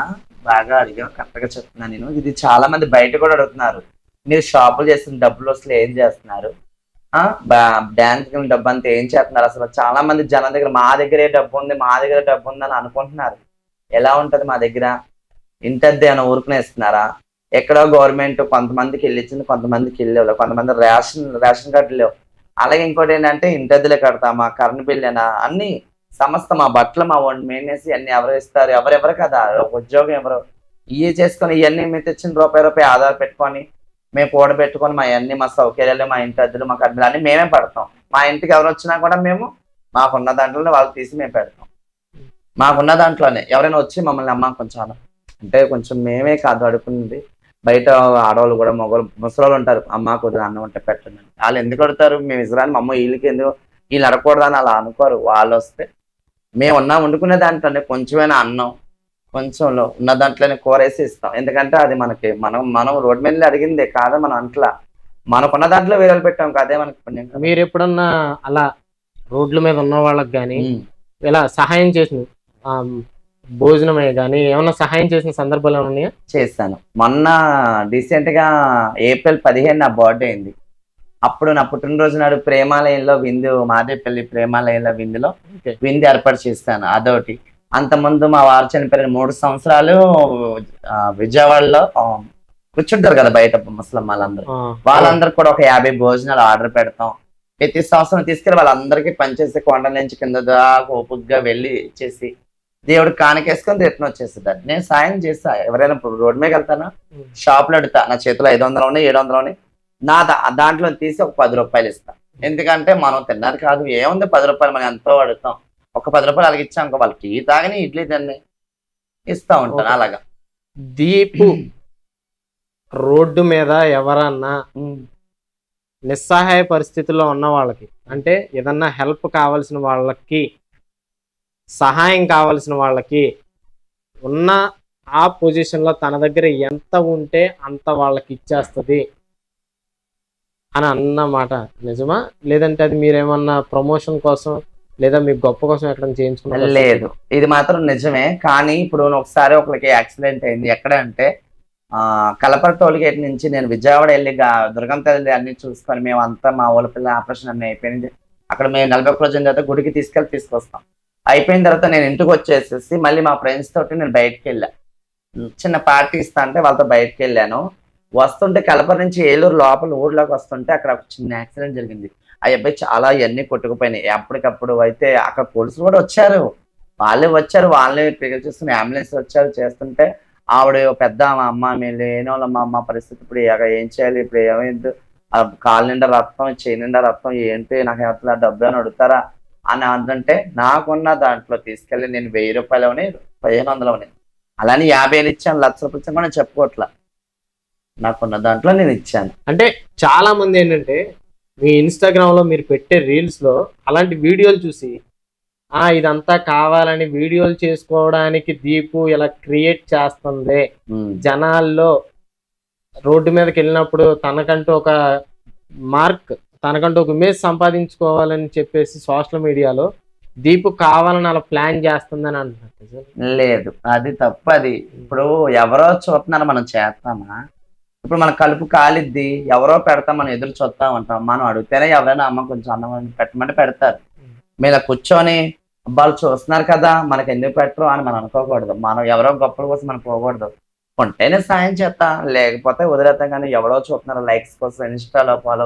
[SPEAKER 2] బాగా అడిగా, కరెక్ట్ గా చెప్తున్నా నేను. ఇది చాలా మంది బయట కూడా అడుగుతున్నారు, మీరు షాపులు చేస్తున్న డబ్బులు అసలు ఏం చేస్తున్నారు, డాన్స్ డబ్బు అంతా ఏం చేస్తున్నారు అసలు. చాలా మంది జనం దగ్గర మా దగ్గరే డబ్బు ఉంది, మా దగ్గర డబ్బు ఉంది అని అనుకుంటున్నారు. ఎలా ఉంటది మా దగ్గర? ఇంటద్దే అని ఊరుకునే ఇస్తున్నారా? ఎక్కడో గవర్నమెంట్ కొంతమందికి వెళ్ళి ఇచ్చింది, కొంతమందికి వెళ్ళేవాళ్ళు, కొంతమంది రేషన్ కార్డు లేవు. అలాగే ఇంకోటి ఏంటంటే ఇంటద్దులే కడతామా, కరెంట్ బిల్లేనా, అన్ని సమస్త మా బట్టలు మా మెయిన్నేసి అన్ని ఎవరు ఇస్తారు? ఎవరెవరు కదా, ఉద్యోగం ఎవరు ఇవి చేసుకొని ఇవన్నీ మేము తెచ్చిన రూపాయి ఆధార్ పెట్టుకొని మేము కూడబెట్టుకొని మా అన్ని మా సౌకర్యాలు, మా ఇంటి అద్దెలు, మా కరెంట్ అన్ని మేమే పడతాం. మా ఇంటికి ఎవరు వచ్చినా కూడా మేము మాకున్న దాంట్లోనే వాళ్ళు తీసి మేము పెడతాం. మాకున్న దాంట్లోనే ఎవరైనా వచ్చి మమ్మల్ని అమ్మ కొంచెం అంటే కొంచెం మేమే కాదు అడుగుతుంది, బయట ఆడవాళ్ళు కూడా ముసలోళ్ళు ఉంటారు, అమ్మ కొద్దిగా అన్నం ఉంటే పెట్టండి. వాళ్ళు ఎందుకు అడుగుతారు? మేము ఇసురాని మా అమ్మ వీళ్ళకి ఎందుకు వీళ్ళు అడగకూడదని అలా అనుకోరు. వాళ్ళు వస్తే మేము వండుకునే దాంట్లోనే కొంచెమైనా అన్నం, కొంచెంలో ఉన్న దాంట్లోనే కూరేసి ఇస్తాం. ఎందుకంటే అది మనకి మనం రోడ్డు మీద అడిగిందే కాదా, మనం అంట్లా మనకున్న దాంట్లో వేరే పెట్టాం కదే మనకి పుణ్యం.
[SPEAKER 1] మీరు ఎప్పుడన్నా అలా రోడ్ల మీద ఉన్న వాళ్ళకి కానీ ఇలా సహాయం చేసిన భోజనమే కానీ ఏమన్నా సహాయం చేసిన సందర్భాలు ఏమన్నా ఉన్నాయా?
[SPEAKER 2] చేస్తాను. మొన్న రీసెంట్ గా ఏప్రిల్ 15 నా బర్త్డే అయింది. అప్పుడు నా పుట్టినరోజు నాడు ప్రేమాలయంలో విందు, మాదేపల్లి ప్రేమాలయంలో విందులో విందు ఏర్పాటు చేస్తాను. అదొకటి. అంతకుముందు మా వారు చనిపోయిన 3 సంవత్సరాలు విజయవాడలో కూర్చుంటారు కదా బయట ముస్లిం వాళ్ళందరూ కూడా ఒక 50 భోజనాలు ఆర్డర్ పెడతాం. ప్రతి సంవత్సరం తీసుకెళ్ళి వాళ్ళందరికీ పనిచేసి కొండ నుంచి కింద దాకా ఓపుగ్గా వెళ్ళి ఇచ్చేసి దేవుడు కానికేసుకొని రిటర్న్ వచ్చేస్తుంది. నేను సాయం చేస్తా. ఎవరైనా రోడ్డు మీద వెళ్తానా, షాప్లో అడుగుతా, నా చేతిలో 500 ఉన్నాయి 700 ఉన్నాయి, నా దాంట్లో తీసి ఒక 10 రూపాయలు ఇస్తా. ఎందుకంటే మనం తిన్నారు కాదు, ఏముంది 10 రూపాయలు మనం ఎంతో అడుగుతాం, ఒక 10 రూపాయలు అలాగే ఇచ్చాం అనుకో, వాళ్ళకి టీ తాగని ఇడ్లీ తిని ఇస్తా ఉంటాను. అలాగా
[SPEAKER 1] దీపు రోడ్డు మీద ఎవరన్నా నిస్సహాయ పరిస్థితుల్లో ఉన్న వాళ్ళకి, అంటే ఏదన్నా హెల్ప్ కావాల్సిన వాళ్ళకి, సహాయం కావాల్సిన వాళ్ళకి ఉన్న ఆ పొజిషన్లో తన దగ్గర ఎంత ఉంటే అంత వాళ్ళకి ఇచ్చేస్తుంది అని అన్నమాట నిజమా? లేదంటే అది మీరేమన్నా ప్రమోషన్ కోసం లేదా మీ గొప్ప కోసం ఎక్కడ చేయించుకున్నారు?
[SPEAKER 2] లేదు, ఇది మాత్రం నిజమే. కానీ ఇప్పుడు ఒకసారి ఒకరికి యాక్సిడెంట్ అయింది. ఎక్కడ అంటే కలపర టోల్ గేట్ నుంచి నేను విజయవాడ వెళ్ళి దుర్గం తల్లి అన్ని చూసుకొని మేము అంతా మా ఊళ్ళ పిల్ల ఆపరేషన్ అన్ని అయిపోయింది. అక్కడ మేము 40 రోజుల తర్వాత గుడికి తీసుకొస్తాం. అయిపోయిన తర్వాత నేను ఇంటికి వచ్చేసేసి మళ్ళీ మా ఫ్రెండ్స్ తోటి నేను బయటకు వెళ్ళా. చిన్న పార్టీ ఇస్తా అంటే వాళ్ళతో బయటకు వెళ్ళాను. వస్తుంటే కలపర నుంచి ఏలూరు లోపల ఊర్లోకి వస్తుంటే అక్కడ ఒక చిన్న యాక్సిడెంట్ జరిగింది. ఆ అబ్బాయి చాలా ఇవన్నీ కొట్టుకుపోయినాయి. అప్పటికప్పుడు అయితే అక్కడ పోలీసులు కూడా వచ్చారు. వాళ్ళే పికల్ చేసుకుని అంబులెన్స్ వచ్చారు. చేస్తుంటే ఆవిడ పెద్ద అమ్మ మేము లేనోళ్ళమ్మ, అమ్మ పరిస్థితి ఇప్పుడు ఏం చేయాలి, ఇప్పుడు ఏమైంది, ఆ కాలు నిండా రక్తం, చేయి నిండా రక్తం, ఏంటి నాకు అట్లా డబ్బు అని అడుగుతారా అని అంటుంటే నాకున్న దాంట్లో తీసుకెళ్ళి నేను 1000 రూపాయలని 1500 అలానే 50,000 ఇచ్చాను. 1,00,000 రూపాయలు ఇచ్చాను. నేను చెప్పుకోవట్లా, నాకున్న దాంట్లో నేను ఇచ్చాను.
[SPEAKER 1] అంటే చాలా మంది ఏంటంటే మీ ఇన్స్టాగ్రామ్ లో మీరు పెట్టే రీల్స్ లో అలాంటి వీడియోలు చూసి ఇదంతా కావాలని వీడియోలు చేసుకోవడానికి దీపు ఇలా క్రియేట్ చేస్తుంది, జనాల్లో రోడ్డు మీదకి వెళ్ళినప్పుడు తనకంటూ ఒక తనకంటూ ఒక ఇమేజ్ సంపాదించుకోవాలని చెప్పేసి సోషల్ మీడియాలో దీపు కావాలని అలా ప్లాన్ చేస్తుందని అంటున్నారు.
[SPEAKER 2] లేదు, అది తప్పు. అది ఇప్పుడు ఎవరో చూస్తున్నారు, మనం చేస్తామా? ఇప్పుడు మన కలుపు కాలిద్ది, ఎవరో పెడతాం, మనం ఎదురు చూస్తా ఉంటాం. మనం అడిగితేనే ఎవరైనా అమ్మ కొంచెం అన్నం పెట్టమంటే పెడతారు. మీద కూర్చొని అబ్బాలు చూస్తున్నారు కదా మనకి ఎందుకు పెట్టరు అని మనం అనుకోకూడదు. మనం ఎవరో గొప్పల కోసం మనం పోకూడదు. కొంటేనే సాయం చేస్తా, లేకపోతే వదిలేస్తాం. కానీ ఎవరో చూస్తున్నారు లైక్స్ కోసం ఇన్స్టాలో ఫాలో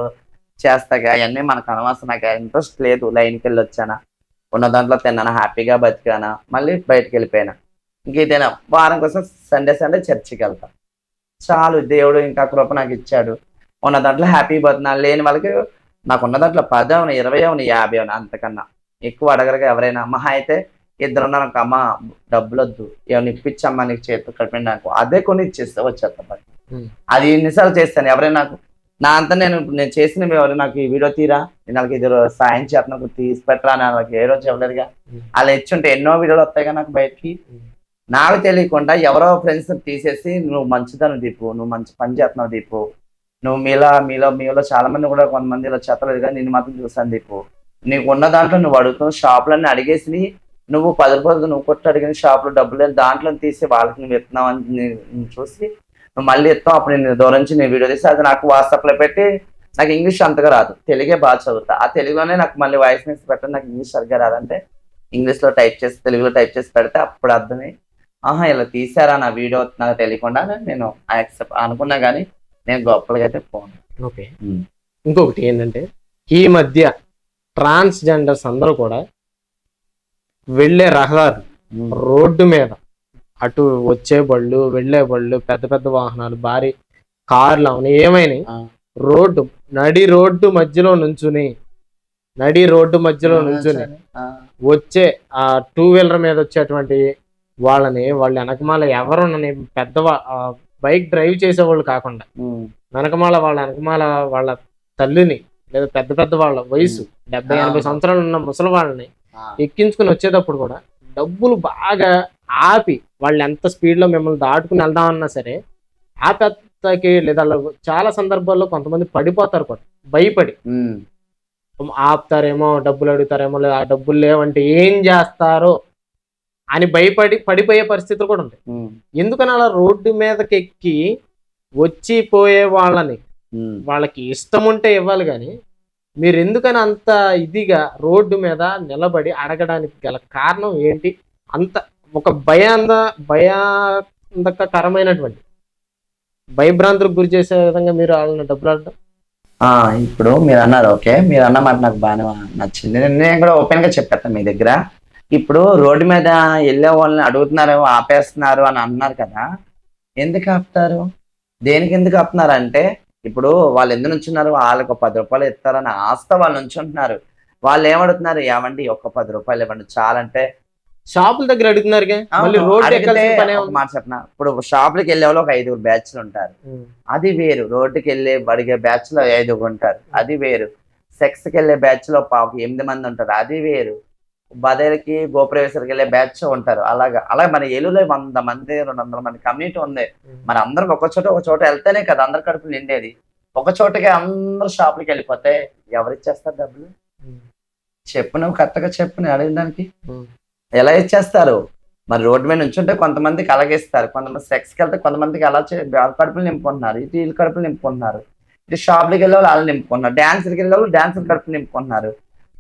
[SPEAKER 2] చేస్తాగా, అవన్నీ మనకు అనవసరం. నాకు ఇంట్రెస్ట్ లేదు. లైన్కి వెళ్ళి వచ్చానా, ఉన్న దాంట్లో తిన్నాను, హ్యాపీగా బతికానా, మళ్ళీ బయటకు వెళ్ళిపోయినా. ఇంకేదైనా వారం కోసం సండే చర్చికి వెళ్తాను. చాలు, దేవుడు ఇంకా కృప నాకు ఇచ్చాడు. ఉన్న దాంట్లో హ్యాపీ బతున్నా. లేని వాళ్ళకి నాకున్న దాంట్లో 10 అవును, 20 అవును, 50 అవును, అంతకన్నా ఎక్కువ అడగరుగా ఎవరైనా. మహా అయితే 2 ఉన్నారు, అమ్మ డబ్బులు వద్దు, ఏమైనా ఇప్పించమ్మా నీకు చేతి కలిపి, నాకు అదే కొని ఇచ్చేస్తా వచ్చేస్తా. అది ఎన్నిసార్లు చేస్తాను. ఎవరైనా నాకు నా అంతా నేను చేసిన ఎవరు నాకు ఈ వీడియో తీరా, నేను వాళ్ళకి ఇది సాయం చేస్తున్నా తీసి పెట్టరా అని వాళ్ళకి ఏ రోజు చెప్పలేదుగా. అలా ఇచ్చుంటే ఎన్నో వీడియోలు వస్తాయిగా నాకు బయటికి. నాకు తెలియకుండా ఎవరో ఫ్రెండ్స్ తీసేసి నువ్వు మంచిదను దీపు, నువ్వు మంచి పని చేస్తున్నావు దీపు, నువ్వు మీలో చాలా మంది కూడా కొంతమంది ఇలా చెప్పలేదు కానీ నేను మాత్రం చూసాను దీపు, నీకు ఉన్న దాంట్లో నువ్వు అడుగుతున్నావు. షాపులన్నీ అడిగేసి నువ్వు 10 రూపాయలు నువ్వు కొట్టి అడిగిన షాపులో డబ్బులు లేదు, దాంట్లో తీసి వాళ్ళకి నువ్వు ఎత్తున్నావు అని చూసి నువ్వు మళ్ళీ ఎత్తావు. అప్పుడు నేను దూరం నుంచి నేను వీడియో తీసి అది నాకు వాట్సాప్లో పెట్టి, నాకు ఇంగ్లీష్ అంతగా రాదు, తెలుగే బాగా చదువుతా. ఆ తెలుగులోనే నాకు మళ్ళీ వాయిస్ మెసేజ్ పెట్టండి, నాకు ఇంగ్లీష్ సరిగ్గా రాదంటే ఇంగ్లీష్లో టైప్ చేసి తెలుగులో టైప్ చేసి పెడితే అప్పుడు అర్థమై ఇలా తీసారా నా వీడియో నాకు తెలియకుండా నేను యాక్సెప్ట్ అనుకున్నా. కానీ నేను గొప్పలుగా అయితే పోను.
[SPEAKER 1] ఓకే, ఇంకొకటి ఏంటంటే ఈ మధ్య ట్రాన్స్జెండర్స్ అందరూ కూడా వెళ్ళే రహదారు రోడ్డు మీద అటు వచ్చే బళ్ళు, వెళ్ళే బళ్ళు, పెద్ద పెద్ద వాహనాలు, భారీ కార్లు అవును ఏమైనా నడి రోడ్డు మధ్యలో నుంచుని వచ్చే ఆ 2 వీలర్ మీద వచ్చేటువంటి వాళ్ళు వెనకమాల ఎవరున్నని పెద్ద బైక్ డ్రైవ్ చేసేవాళ్ళు కాకుండా వెనకమాల వాళ్ళ తల్లిని లేదా పెద్ద వాళ్ళ వయసు 70-80 సంవత్సరాలు ఉన్న ముసలి వాళ్ళని ఎక్కించుకుని వచ్చేటప్పుడు కూడా డబ్బులు బాగా ఆపి వాళ్ళు ఎంత స్పీడ్ లో మిమ్మల్ని దాటుకుని వెళ్దామన్నా సరే ఆపేత్తకి లేదా చాలా సందర్భాల్లో కొంతమంది పడిపోతారు కూడా భయపడి. ఆపుతారేమో, డబ్బులు అడుగుతారేమో, లేదా ఆ డబ్బులు లేవంటే ఏం చేస్తారో అని భయపడి పడిపోయే పరిస్థితులు కూడా ఉంటాయి. ఎందుకని అలా రోడ్డు మీదకి ఎక్కి వచ్చి పోయే వాళ్ళకి ఇష్టం ఉంటే ఇవ్వాలి, కానీ మీరు ఎందుకని అంత ఇదిగా రోడ్డు మీద నిలబడి అడగడానికి గల కారణం ఏంటి? అంత ఒక భయాందకరమైనటువంటి భయభ్రాంతులకు గురి చేసే విధంగా మీరు వాళ్ళని డబ్బులు అడగడం.
[SPEAKER 2] ఇప్పుడు మీరు అన్నారు, ఓకే, మీరు అన్న మాట నాకు బాగా నచ్చింది. నేను కూడా ఓపెన్ గా చెప్పేస్తాను మీ దగ్గర. ఇప్పుడు రోడ్డు మీద వెళ్ళే వాళ్ళని అడుగుతున్నారు, ఆపేస్తున్నారు అని అన్నారు కదా, ఎందుకు ఆపుతారు? దేనికి ఎందుకు ఆపుతున్నారు అంటే, ఇప్పుడు వాళ్ళు ఎందుకు నుంచున్నారు, వాళ్ళకి 10 రూపాయలు ఇస్తారని ఆస్త వాళ్ళు నుంచుంటున్నారు. వాళ్ళు ఏమడుగుతున్నారు, ఏమండి ఒక 10 రూపాయలు ఇవ్వండి చాలంటే
[SPEAKER 1] షాపుల దగ్గర అడుగుతున్నారు.
[SPEAKER 2] మాట చెప్పిన, ఇప్పుడు షాపులకి వెళ్ళే వాళ్ళు ఒక 5 బ్యాచ్లు ఉంటారు, అది వేరు. రోడ్డుకి వెళ్ళే అడిగే బ్యాచ్ లో 5 ఉంటారు, అది వేరు. సెక్స్ కి వెళ్ళే బ్యాచ్ లో 8 మంది ఉంటారు, అది వేరు. బదేలకి గోప్రవేశాలకు వెళ్ళే బ్యాచ్ ఉంటారు. అలా మన ఏలూరులో 100 మంది 200 మంది కమ్యూనిటీ ఉంది. మన అందరికి ఒక చోట వెళ్తేనే కదా అందరి కడుపులు నిండేది. ఒక చోటకి అందరూ షాపులకి వెళ్ళిపోతే ఎవరు ఇచ్చేస్తారు డబ్బులు? చెప్పు, నువ్వు కరెక్ట్గా చెప్పు, నేను అడిగిన దానికి. ఎలా ఇచ్చేస్తారు? మరి రోడ్డు మీద నుంచుంటే కొంతమందికి అలాగేస్తారు, కొంతమంది సెక్స్కి వెళ్తే కొంతమందికి అలా వాళ్ళ కడుపులు నింపుకుంటున్నారు, ఇటు వీళ్ళ కడుపులు నింపుకుంటున్నారు, ఇటు షాపులకి వెళ్ళే వాళ్ళు వాళ్ళు నింపుకుంటున్నారు, డాన్సులకి వెళ్ళే వాళ్ళు డాన్సుల కడుపులు నింపుకుంటున్నారు,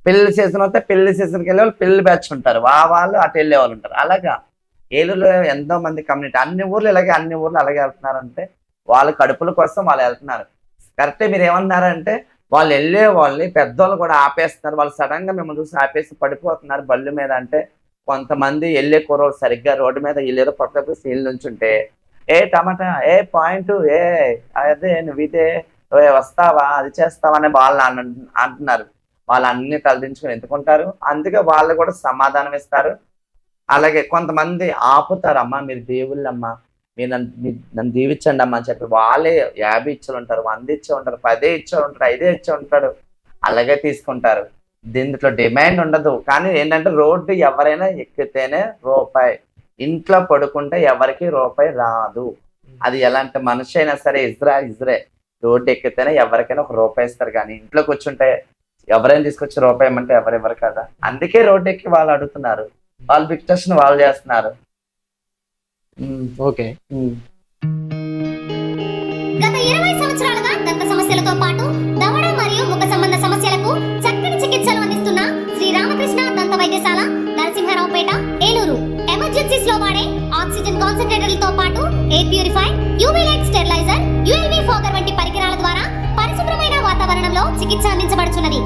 [SPEAKER 2] పెళ్లి సీజన్ వస్తే పెళ్లి సీజన్కి వెళ్ళే వాళ్ళు పెళ్లి బ్యాచ్ ఉంటారు, వాళ్ళు అటు వెళ్ళే వాళ్ళు ఉంటారు. అలాగా ఏలూరులో ఎంతో మంది కమ్యూనిటీ, అన్ని ఊర్లు అలాగే వెళ్తున్నారంటే వాళ్ళ కడుపుల కోసం వాళ్ళు వెళ్తున్నారు. కరెక్టే మీరు ఏమన్నారంటే వాళ్ళు వెళ్ళే వాళ్ళని పెద్దోళ్ళు కూడా ఆపేస్తున్నారు, వాళ్ళు సడన్ గా మిమ్మల్ని చూసి ఆపేసి పడిపోతున్నారు బళ్ళు మీద. అంటే కొంతమంది వెళ్ళే కూరలు సరిగ్గా రోడ్డు మీద వీళ్ళేదో పక్క సీల్ నుంచుంటే ఏ టమాటా, ఏ పాయింట్, ఏ అదే నువ్వు ఇదే వస్తావా, అది చేస్తావా అని వాళ్ళు అంటున్నారు. వాళ్ళు అన్ని తలదించుకొని ఎందుకుంటారు, అందుకే వాళ్ళు కూడా సమాధానం ఇస్తారు. అలాగే కొంతమంది ఆపుతారు, అమ్మా మీరు దేవుళ్ళమ్మా, మీరు నన్ను దీవించండి అమ్మా అని చెప్పి వాళ్ళే 50 ఇచ్చి ఉంటారు, 100 ఇచ్చి ఉంటారు, 10 ఇచ్చి ఉంటారు, 5 ఇచ్చి ఉంటాడు, అలాగే తీసుకుంటారు. దీంట్లో డిమాండ్ ఉండదు. కానీ ఏంటంటే రోడ్డు ఎవరైనా ఎక్కితేనే రూపాయి, ఇంట్లో పడుకుంటే ఎవరికి రూపాయి రాదు. అది ఎలాంటి మనిషి అయినా సరే, ఇజ్రే రోడ్డు ఎక్కితేనే ఎవరికైనా ఒక రూపాయి ఇస్తారు. కానీ ఇంట్లో కూర్చుంటే ఎవరైనా తీసుకొచ్చి రూపాయి ఇమ్మంటే ఎవరెవరు కదా. అందుకే రోడ్డు ఎక్కి వాళ్ళు అడుగుతున్నారు, వాళ్ళు పిక్చర్స్ వాళ్ళు చేస్తున్నారు.
[SPEAKER 1] ఓకే.
[SPEAKER 4] గత 20 సంవత్సరాలుగా దంత సమస్యలతో పాటు దవడ మరియు ముఖ సంబంధ సమస్యలకు చక్కని చికిత్సలు అందిస్తున్న శ్రీ రామకృష్ణ దంత వైద్యశాల, నరసింహారావుపేట, ఏలూరు. ఎమర్జెన్సీస్ లో వాడే ఆక్సిజన్ కాన్సంట్రేటర్లతో పాటు air purify, UV light steriliser, ULV fogger వంటి పరికరాల ద్వారా పరిశుభ్రమైన వాతావరణంలో చికిత్స అందించబడుచున్నది.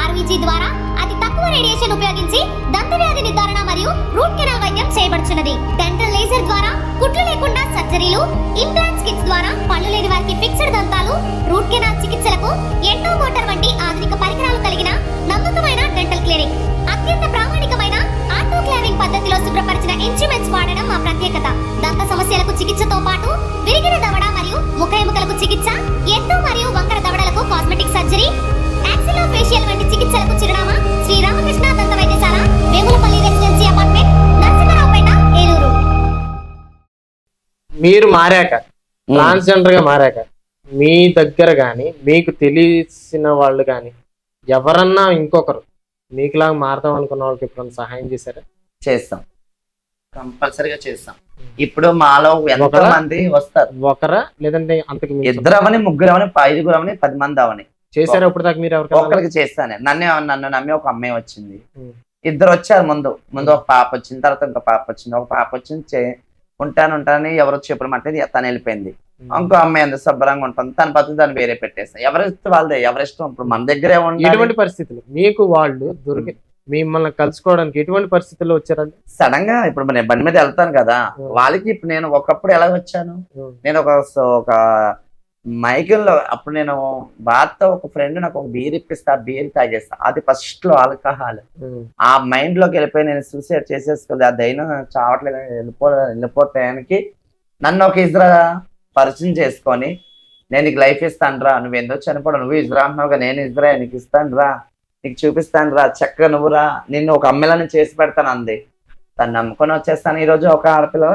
[SPEAKER 4] ఆర్వీజీ ద్వారా అతి తక్కువ రేడియేషన్ ఉపయోగించి దంత వ్యాధి నిర్ధారణ మరియు రూట్ కెనాల్ వైద్యం చేయబడుచున్నది. డెంటల్ లేజర్ ద్వారా కుట్లు లేకుండా సర్జరీలు, ఇంప్లాంట్స్ కిట్స్ ద్వారా పళ్ళు లేని వారికి ఫిక్స్డ్ దంతాలు, రూట్ కెనాల్ చికిత్సలకు ఎండో మోటార్ వంటి ఆధునిక పరికరాలు కలిగిన నమ్మకమైన డెంటల్ క్లినిక్. అత్యంత ప్రామాణికమైన ఆటోక్లావింగ్ పద్ధతిలో శుభ్రపరిచిన ఇన్స్ట్రుమెంట్స్ వాడడం మా ప్రత్యేకత. దంత సమస్యలకు చికిత్సతో పాటు విరిగిన దవడ మరియు ముఖ ఎముకలకు చికిత్స, ఎత్తు మరియు వంకర దవడలకు కాస్మెటిక్ సర్జరీ, యాక్సిలోఫేషియల్ వంటి చికిత్సలకు చిరునామా శ్రీ రామకృష్ణ దంత వైద్యశాల, వేములపల్లి రెసిడెన్సీ అపార్ట్మెంట్, నరసింహారావుపేట, ఏలూరు.
[SPEAKER 1] మీరు మారాక, ట్రాన్స్జెండర్ గా మారాక మీ దగ్గర కానీ మీకు తెలిసిన వాళ్ళు కానీ ఎవరన్నా ఇంకొకరు మీకులాగా మారదాం అనుకున్న వాళ్ళకి ఎప్పుడన్నా సహాయం చేశారా?
[SPEAKER 2] చేస్తాం, కంపల్సరీగా చేస్తాం. ఇప్పుడు మాలో ఎంతో మంది వస్తారు,
[SPEAKER 1] ఒకరా లేదంటే అంతకు మించి?
[SPEAKER 2] 2 అవని, 3 అవని, 5 అవని, 10 మంది అవని
[SPEAKER 1] చేశారా ఇప్పుడు దాకా మీరు?
[SPEAKER 2] ఒకరికి చేస్తాను. నన్ను నమ్మి ఒక అమ్మాయి వచ్చింది, 2 వచ్చారు. ముందు ఒక పాప వచ్చింది, తర్వాత ఇంకో పాప వచ్చింది. ఒక పాప వచ్చింది ఉంటానని ఎవరు వచ్చి చెప్పడం అంటే తను వెళ్ళిపోయింది. ఇంకో అమ్మాయి ఎంత శుభ్రంగా ఉంటుంది, తన పద్ధతి దాన్ని వేరే పెట్టేస్తాం. ఎవరిష్టం వాళ్ళదే, ఎవరిష్టం. ఇప్పుడు మన దగ్గరే ఉండాలి.
[SPEAKER 1] ఎటువంటి పరిస్థితులు మీకు వాళ్ళు మిమ్మల్ని కలుసుకోవడానికి ఎటువంటి పరిస్థితుల్లో వచ్చారండి?
[SPEAKER 2] సడన్ గా ఇప్పుడు నేను బండి మీద వెళ్తాను కదా, వాళ్ళకి ఇప్పుడు నేను ఒకప్పుడు ఎలా వచ్చాను, నేను ఒక మైకిల్లో అప్పుడు నేను బాధతో ఒక ఫ్రెండ్ నాకు ఒక బీర్ ఇప్పిస్తా, బీర్ తాగేస్తా. అది ఫస్ట్ లో ఆల్కహాల్. ఆ మైండ్ లోకి వెళ్ళిపోయి నేను సూసైడ్ చేసేసుకోలేదు. ఆ ధైర్యం చావట్లేదు, వెళ్ళిపోతానికి నన్ను ఒక ఇజ్రా పరిచయం చేసుకొని, నేను నీకు లైఫ్ ఇస్తాను రా, నువ్వు ఎందుకు చనిపోవడం, నువ్వు ఇజ్రా అంటున్నావుగా, నేను ఇజ్రా నీకు ఇస్తాను రా, నీకు చూపిస్తాను రా, చక్కగా నువ్వు రా, నిన్ను ఒక అమ్మాయిలను చేసి పెడతాను అంది. తను నమ్ముకొని వచ్చేస్తాను. ఈ రోజు ఒక ఆడపిల్ల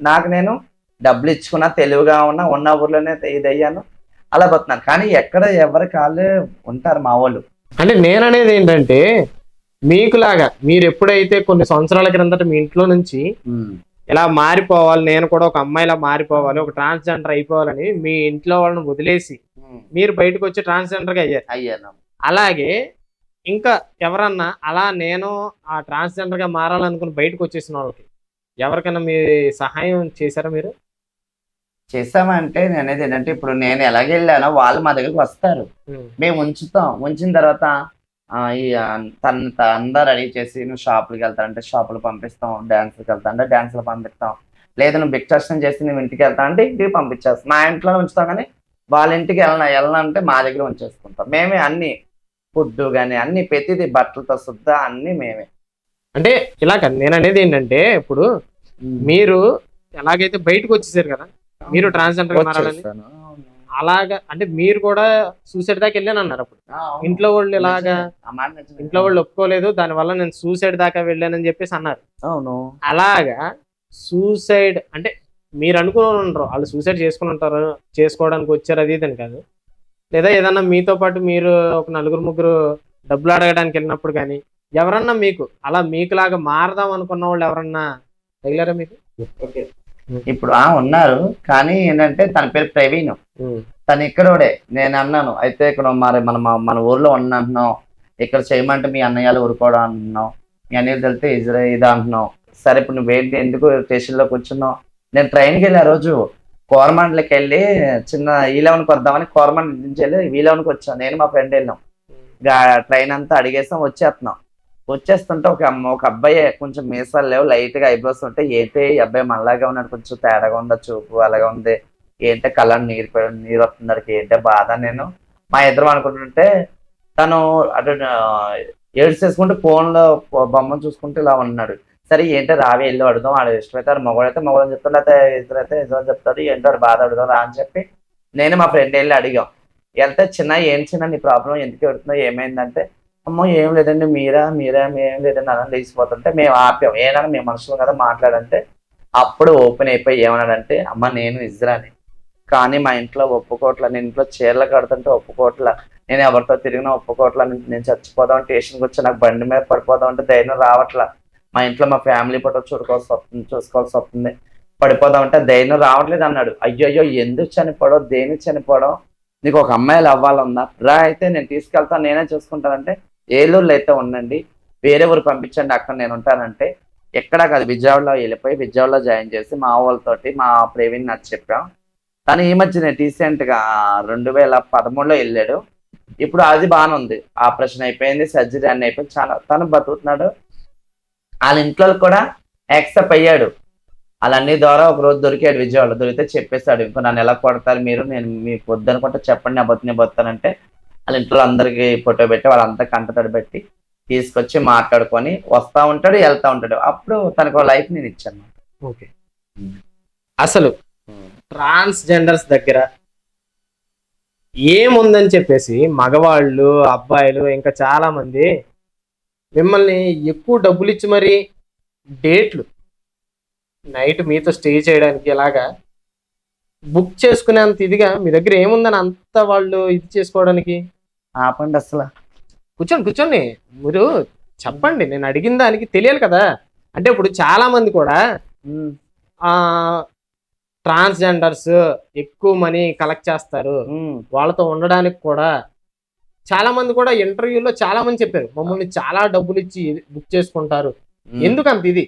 [SPEAKER 2] నాకు నేను డబ్బులు ఇచ్చుకున్నా, తెలివిగా ఉన్న ఊర్లోనే ఇదయ్యాను, అలా పోతున్నాను. కానీ ఎక్కడ ఎవరి కాళ్ళు ఉంటారు మా వాళ్ళు.
[SPEAKER 1] అంటే నేను అనేది ఏంటంటే, మీకులాగా మీరు ఎప్పుడైతే కొన్ని సంవత్సరాల క్రిందట మీ ఇంట్లో నుంచి ఇలా మారిపోవాలి, నేను కూడా ఒక అమ్మాయిలా మారిపోవాలి, ఒక ట్రాన్స్జెండర్ అయిపోవాలని మీ ఇంట్లో వాళ్ళని వదిలేసి మీరు బయటకు వచ్చి ట్రాన్స్జెండర్ గా అయ్యాను. అలాగే ఇంకా ఎవరన్నా అలా నేను ఆ ట్రాన్స్జెండర్ గా మారాలనుకుని బయటకు వచ్చేసిన వాళ్ళకి ఎవరికైనా మీ సహాయం చేశారా మీరు?
[SPEAKER 2] చేసామంటే నేను అనేది ఏంటంటే, ఇప్పుడు నేను ఎలాగెళ్ళానో వాళ్ళు మా దగ్గరికి వస్తారు, మేము ఉంచుతాం. ఉంచిన తర్వాత అందరూ రెడీ చేసి, నువ్వు షాపులకి వెళ్తానంటే షాపులు పంపిస్తాం, డాన్స్కి వెళ్తా అంటే డాన్స్లు పంపిస్తాం, లేదు నువ్వు బిగ్ దర్శనం చేసి నువ్వు ఇంటికి వెళ్తా అంటే ఇంటికి పంపించేస్తాం. మా ఇంట్లోనే ఉంచుతాం, కానీ వాళ్ళ ఇంటికి వెళ్ళాలంటే మా దగ్గర ఉంచేసుకుంటాం. మేమే అన్ని ఫుడ్ కానీ అన్ని ప్రతిదీ, బట్టలతో శుద్ధ అన్ని మేమే.
[SPEAKER 1] అంటే ఇలాగ నేను అనేది ఏంటంటే, ఇప్పుడు మీరు ఎలాగైతే బయటకు వచ్చేసారు కదా, మీరు ట్రాన్స్జెండర్ మారాలని, అలాగా అంటే మీరు కూడా సూసైడ్ దాకా వెళ్ళాను అన్నారు. అప్పుడు ఇంట్లో వాళ్ళు ఇలాగా, ఇంట్లో వాళ్ళు ఒప్పుకోలేదు, దానివల్ల నేను సూసైడ్ దాకా వెళ్ళానని చెప్పేసి అన్నారు.
[SPEAKER 2] అవును.
[SPEAKER 1] అలాగా సూసైడ్ అంటే మీరు అనుకుని ఉండరు, వాళ్ళు సూసైడ్ చేసుకుని ఉంటారు, చేసుకోవడానికి వచ్చారు, అది ఇదని కాదు. లేదా ఏదన్నా మీతో పాటు మీరు ఒక నలుగురు ముగ్గురు డబ్బులు అడగడానికి వెళ్ళినప్పుడు కానీ ఎవరన్నా మీకు అలా మీకులాగా మారదాం అనుకున్న వాళ్ళు ఎవరన్నా తగిలారా మీకు?
[SPEAKER 2] ఇప్పుడు ఉన్నారు, కానీ ఏంటంటే తన పేరు ప్రవీణ్.
[SPEAKER 1] ఉమ్,
[SPEAKER 2] తను ఇక్కడోడే. నేను అన్నాను, అయితే ఇక్కడ మరి మన ఊర్లో అంటున్నావు, ఇక్కడ చేయమంటే మీ అన్నయ్యలు ఊరుకోవడం అంటున్నావు, మీ అన్నయ్యలు తెలితే ఇదా అంటున్నావు. సరే ఇప్పుడు నువ్వేంటి ఎందుకు స్టేషన్లో కూర్చున్నావు? నేను ట్రైన్కి వెళ్ళి ఆ రోజు కోరమండలకి వెళ్ళి చిన్న E11కి వద్దామని కోరమండలి నుంచి వెళ్ళి E11కి వచ్చాను. నేను మా ఫ్రెండ్ వెళ్ళాం. ట్రైన్ అంతా అడిగేసాం, వచ్చేస్తుంటే ఒక అబ్బాయి కొంచెం మీసాలు లేవు, లైట్ గా ఐబ్రోస్ ఉంటే, ఏంటి ఈ అబ్బాయి మనలాగా ఉన్నాడు, కొంచెం తేడాగా ఉందా చూపు, అలాగా ఉంది, ఏంటంటే కళ్ళని నీరు వస్తుంది, ఏంటంటే బాధ. నేను మా ఇద్దరం అనుకుంటుంటే తను అటు ఏడ్చేసుకుంటూ ఫోన్ లో బొమ్మను చూసుకుంటూ ఇలా ఉన్నాడు. సరే ఏంటో రావి వెళ్ళి అడుగుదాం, ఆడ ఇష్టమైతే మగవాడైతే మగవాళ్ళని చెప్తాడు, లేకపోతే ఇద్దరైతే ఇద్దరు చెప్తాడు, ఏంటో బాధ అడుగుదాం రా అని చెప్పి నేను మా ఫ్రెండ్ వెళ్ళి అడిగాం. వెళ్తే ఏం చిన్న నీ ప్రాబ్లం ఎందుకు పెడుతున్నావు, ఏమైందంటే, అమ్మో ఏం లేదండి ఏం లేదండి అలా లేచిపోతుంటే మేము ఆపాం. ఏమన్నా మేము మనుషులు కదా మాట్లాడంటే అప్పుడు ఓపెన్ అయిపోయి ఏమన్నాడంటే, అమ్మ నేను ఇజ్రాని, కానీ మా ఇంట్లో ఒప్పుకోట్ల, నేను ఇంట్లో చీరలు కడుతుంటే ఒప్పుకోట్ల, నేను ఎవరితో తిరిగినా ఒప్పుకోట్ల, నేను చచ్చిపోదాం స్టేషన్కి వచ్చి నాకు బండి మీద పడిపోదాం అంటే ధైర్యం రావట్లా, మా ఇంట్లో మా ఫ్యామిలీ ఫోటో చూసుకోవాల్సి వస్తుంది, పడిపోదాం అంటే ధైర్యం రావట్లేదు అన్నాడు. అయ్యో ఎందుకు చనిపోవడం, దేనికి చనిపోవడం, నీకు ఒక అమ్మాయిలు అవ్వాలన్నా రా, అయితే నేను తీసుకెళ్తాను, నేనే చూసుకుంటానంటే ఏలూరులో అయితే ఉండండి, వేరే ఊరు పంపించండి, అక్కడ నేను ఉంటానంటే ఎక్కడా కాదు విజయవాడలో వెళ్ళిపోయి విజయవాడలో జాయిన్ చేసి మా వాళ్ళతోటి మా ప్రవీణ్ నాకు చెప్పాం. తను ఈ మధ్య రీసెంట్గా 2013లో వెళ్ళాడు. ఇప్పుడు అది బాగానే ఉంది, ఆపరేషన్ అయిపోయింది, సర్జరీ అన్నీ అయిపోయింది, చాలా తను బతుకుతున్నాడు. వాళ్ళ ఇంట్లో కూడా యాక్సెప్ట్ అయ్యాడు. వాళ్ళన్నీ ద్వారా ఒక రోజు దొరికాడు, విజయవాడలో దొరికితే చెప్పేశాడు, ఇంకో నన్ను ఎలా కొడతారు మీరు, నేను మీకు వద్దనుకుంటే చెప్పండి, నేను బతానంటే వాళ్ళ ఇంట్లో అందరికి ఫోటో పెట్టి వాళ్ళంతా కంటతడి పెట్టి తీసుకొచ్చి మాట్లాడుకొని వస్తా ఉంటాడు, వెళ్తా ఉంటాడు. అప్పుడు తనకు లైఫ్ నేను ఇచ్చాను.
[SPEAKER 1] ఓకే. అసలు ట్రాన్స్జెండర్స్ దగ్గర ఏముందని చెప్పేసి మగవాళ్ళు అబ్బాయిలు ఇంకా చాలా మంది మిమ్మల్ని ఎక్కువ డబ్బులు ఇచ్చి మరి డేట్లు నైట్ మీతో స్టే చేయడానికి ఇలాగా బుక్ చేసుకునేంత ఇదిగా మీ దగ్గర ఏముందని అంత వాళ్ళు ఇది చేసుకోవడానికి?
[SPEAKER 2] ఆపండి అసలు,
[SPEAKER 1] కూర్చోండి మీరు చెప్పండి, నేను అడిగిన దానికి తెలియాలి కదా. అంటే ఇప్పుడు చాలా మంది కూడా ట్రాన్స్జెండర్స్ ఎక్కువ మనీ కలెక్ట్ చేస్తారు, వాళ్ళతో ఉండడానికి కూడా చాలా మంది కూడా ఇంటర్వ్యూలో చాలా మంది చెప్పారు, మమ్మల్ని చాలా డబ్బులు ఇచ్చి బుక్ చేసుకుంటారు, ఎందుకంత ఇది?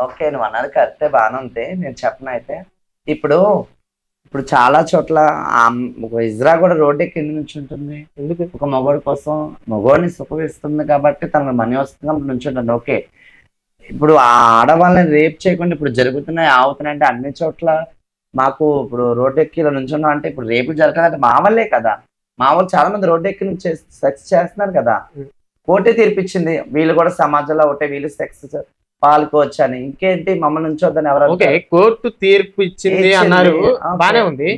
[SPEAKER 2] ఓకే, నువ్వు అన్నది కరెక్టే, బాగానే ఉంది. నేను చెప్పను అయితే, ఇప్పుడు చాలా చోట్ల ఒక ఇజ్రా కూడా రోడ్డు కింద నుంచి ఉంటుంది.
[SPEAKER 1] ఎందుకు? ఒక
[SPEAKER 2] మగవాడి కోసం, మగవాడిని సుఖిస్తుంది కాబట్టి తనకు మనీ వస్తుంది నుంచి ఉంటుంది. ఓకే, ఇప్పుడు ఆ ఆడవాళ్ళని రేప్ చేయకుండా ఇప్పుడు జరుగుతున్నాయి, ఆగుతున్నాయి అంటే అన్ని చోట్ల మాకు ఇప్పుడు రోడ్డు ఎక్కి ఇలా నుంచున్నాం అంటే ఇప్పుడు రేపు జరగాలంటే మా వాళ్ళే కదా, మా వాళ్ళు చాలా మంది రోడ్డు ఎక్కి నుంచి సెక్స్ చేస్తున్నారు కదా. కోర్టే తీర్పిచ్చింది, వీళ్ళు కూడా సమాజంలో ఒకటే, వీళ్ళు సెక్స్ పాల్కోవచ్చు అని. ఇంకేంటి మమ్మల్ని ఉంచొద్దని ఎవరు?
[SPEAKER 1] ఓకే, కోర్టు తీర్పు ఇచ్చింది అన్నారు, బానే ఉంది,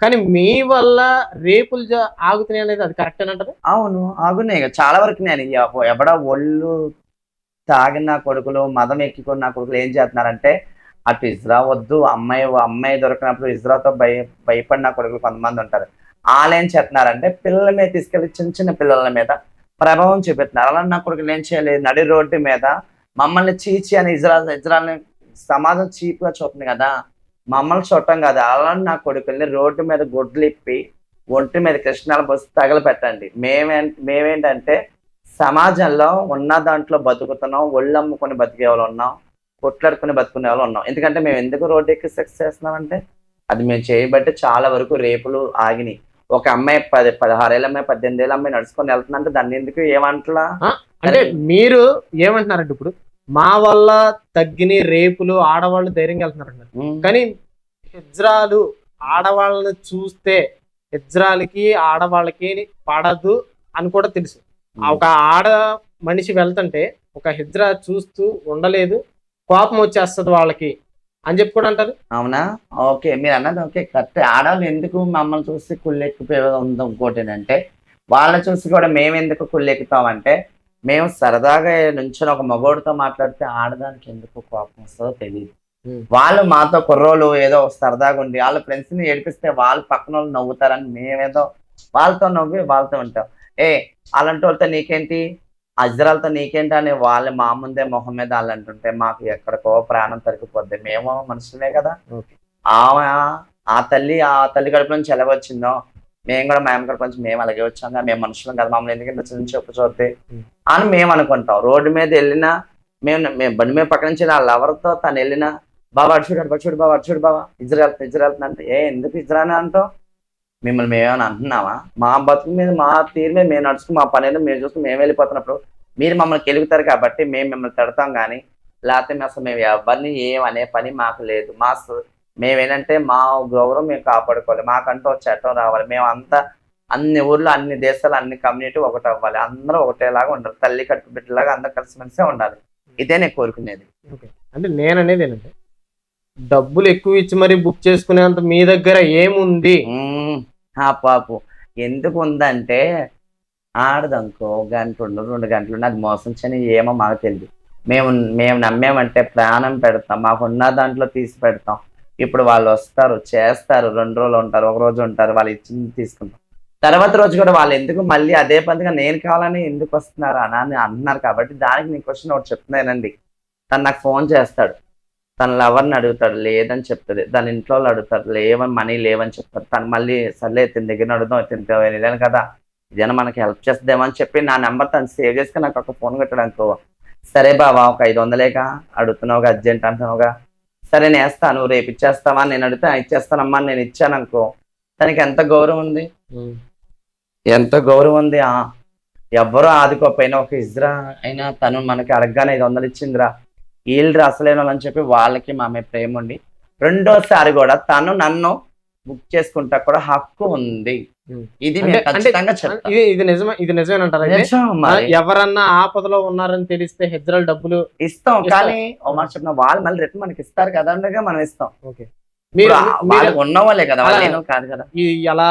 [SPEAKER 1] కానీ మీ వల్ల రేపులు ఆగుతున్నాయి అనేది అది కరెక్ట్ అని అంటారు?
[SPEAKER 2] అవును, ఆగున్నాయి చాలా వరకు. నేను ఎవడ ఒళ్ళు తాగిన కొడుకులు, మదం ఎక్కికున్న కొడుకులు ఏం చేస్తున్నారంటే, అటు ఇజ్రా వద్దు, అమ్మాయి దొరికినప్పుడు ఇజ్రాతో భయపడిన కొడుకులు కొంతమంది ఉంటారు. వాళ్ళేం చేస్తున్నారంటే పిల్లల మీద తీసుకెళ్లి చిన్న పిల్లల మీద ప్రభావం చూపిస్తున్నారు. అలా నా కొడుకులు ఏం చేయలేదు, నడి రోడ్డు మీద మమ్మల్ని చీచి అని ఇజ్రాయల్ని సమాజం చీప్గా చూస్తుంది కదా, మమ్మల్ని చూడటం కదా, అలా నా కొడుకుల్ని రోడ్డు మీద గుడ్లు ఇప్పి ఒంటి మీద కృష్ణాల బస్సు తగలపెట్టండి. మేమేంటంటే సమాజంలో ఉన్న దాంట్లో బతుకుతున్నాం, ఒళ్ళమ్ముకొని బతికే వాళ్ళు ఉన్నాం, కొట్లాడుకుని బతుకునే వాళ్ళు ఉన్నాం. ఎందుకంటే మేము ఎందుకు రోడ్డు ఎక్కి సెక్స్ చేస్తున్నామంటే అది మేము చేయబట్టి చాలా వరకు రేపులు ఆగినాయి. ఒక అమ్మాయి 16 ఏళ్ళ అమ్మాయి 18 ఏళ్ళ అమ్మాయి నడుచుకొని వెళ్తుందంటే దాన్ని ఎందుకు ఏమంటలా?
[SPEAKER 1] అంటే మీరు ఏమంటున్నారంటే ఇప్పుడు మా వల్ల తగ్గిన రేపులు ఆడవాళ్ళు ధైర్యంగా వెళ్తున్నారంటారు, కానీ హిజ్రాలు ఆడవాళ్ళని చూస్తే హిజ్రాలకి ఆడవాళ్ళకి పడదు అని కూడా తెలుసు. ఒక ఆడ మనిషి వెళ్తుంటే ఒక హిజ్రా చూస్తూ ఉండలేదు, కోపం వచ్చేస్తుంది వాళ్ళకి అని చెప్పి కూడా అంటారు.
[SPEAKER 2] అవునా? ఓకే, మీరు అన్నది ఓకే కరెక్ట్. ఆడవాళ్ళు ఎందుకు మమ్మల్ని చూసి కుళ్ళెక్కిపోయేది ఉంది. ఇంకోటి ఏంటంటే వాళ్ళని చూసి కూడా మేము ఎందుకు కుళ్ళెక్కుతామంటే, మేము సరదాగా నుంచుని ఒక మగోడితో మాట్లాడితే ఆడదానికి ఎందుకు కోపం వస్తుందో తెలియదు. వాళ్ళు మాతో కుర్రోళ్ళు ఏదో సరదాగా ఉండి వాళ్ళ ఫ్రెండ్స్ని ఏడిపిస్తే వాళ్ళు పక్కన వాళ్ళు నవ్వుతారని మేమేదో వాళ్ళతో నవ్వి వాళ్ళతో ఉంటాం. అలాంటి వాళ్ళతో నీకేంటి, అజ్రాలతో నీకేంటి అని వాళ్ళు మా ముందే మొహం మీద వాళ్ళు అంటుంటే మాకు ఎక్కడికో ప్రాణం తరిగిపోద్ది. మేము మనుషులమే కదా. ఆమె ఆ తల్లి కడుపు నుంచి ఎలాగొచ్చిందో మేము కూడా మా అమ్మ కడుపు నుంచి మేము అలాగే వచ్చాం కదా, మేము మనుషులం కదా, మమ్మల్ని ఎందుకంటే చెప్పు చూద్ది అని మేము అనుకుంటాం. రోడ్డు మీద వెళ్ళినా మేము బండి మీద పక్క నుంచి వాళ్ళ ఎవరితో తను వెళ్ళినా బాబా అడుచుడు బాబా ఇజ్రాయల్ అంటే ఎందుకు ఇజ్రాయల్ అంటాం? మిమ్మల్ని మేమేమైనా అంటున్నావా? మా బతుకు మీద మా తీరు మీద మేము నడుచుకుని మా పని ఏదో మేము చూసుకుని మేము వెళ్ళిపోతున్నప్పుడు మీరు మమ్మల్ని కెలుగుతారు కాబట్టి మేము మిమ్మల్ని తిడతాం. కానీ లేకపోతే అసలు మేము ఎవరిని ఏమనే పని మాకు లేదు. మేమేంటంటే మా గౌరవం మేము కాపాడుకోవాలి, మాకంటూ ఒక చట్టం రావాలి, మేము అంతా అన్ని ఊర్లో అన్ని దేశాలు అన్ని కమ్యూనిటీ ఒకటి అవ్వాలి, అందరూ ఒకటేలాగా ఉండాలి, తల్లి కట్టు బిడ్డలాగా అందరూ కలిసిమెలిసే ఉండాలి. ఇదే నేను కోరుకునేది.
[SPEAKER 1] అంటే నేను అనేది ఏంటంటే డబ్బులు ఎక్కువ ఇచ్చి మరి బుక్ చేసుకునేంత మీ దగ్గర ఏముంది?
[SPEAKER 2] పాపు ఎందుకు ఉందంటే ఆడదనుకో గంట 2 గంటలు అది మోసం చేయని ఏమో మాకు తెలియదు. మేము నమ్మేమంటే ప్రాణం పెడతాం, మాకున్న దాంట్లో తీసి పెడతాం. ఇప్పుడు వాళ్ళు వస్తారు చేస్తారు, 2 రోజులు ఉంటారు, 1 రోజు ఉంటారు, వాళ్ళు ఇచ్చింది తీసుకుంటాం. తర్వాత రోజు కూడా వాళ్ళు ఎందుకు మళ్ళీ అదే పనిగా నేను కావాలని ఎందుకు వస్తున్నారు అని అంటున్నారు. కాబట్టి దానికి నేను క్వశ్చన్ ఒకటి చెప్తున్నానండి. తను నాకు ఫోన్ చేస్తాడు, తన లవర్ని అడుగుతాడు, లేదని చెప్తుంది. దాని ఇంట్లో వాళ్ళు అడుగుతారు, లేవని మనీ లేవని చెప్తారు. తను మళ్ళీ సర్లే తిని దగ్గర అడుగుదాం, తింటాను కదా ఇదేనా మనకి హెల్ప్ చేస్తుందేమో అని చెప్పి నా నెంబర్ తను సేవ్ చేసుకుని నాకు ఒక ఫోన్ కట్టడానికి, సరే బావా ఒక 500 అడుగుతున్నావుగా, అర్జెంట్ అంటున్నావుగా, సరే నేను వేస్తాను, రేపు ఇచ్చేస్తావా? నేను అడిగితే ఇచ్చేస్తానమ్మా నేను ఇచ్చాను అనుకో, తనకి ఎంత గౌరవం ఉంది, ఎంత గౌరవం ఉంది. ఎవ్వరూ ఆదుకోపోయినా ఒక ఇజ్రా అయినా తను మనకి అడగగానే 500 ఇచ్చిందిరా, వీళ్ళు అసలేను అని చెప్పి వాళ్ళకి మా మీద ప్రేమ ఉండి రెండోసారి కూడా తను నన్ను బుక్ చేసుకుంటా కూడా హక్కు ఉంది. ఇది
[SPEAKER 1] ఇది నిజమేనంటారా? ఎవరన్నా ఆపదలో ఉన్నారని తెలిస్తే హెజ్రాల్ డబ్బులు
[SPEAKER 2] ఇస్తాం, కానీ చెప్పిన వాళ్ళు మళ్ళీ రిటర్న్ మనకి ఇస్తారు కదా, మనం ఇస్తాం. ఉన్న వాళ్ళే కదా, కాదు కదా.
[SPEAKER 1] ఎలా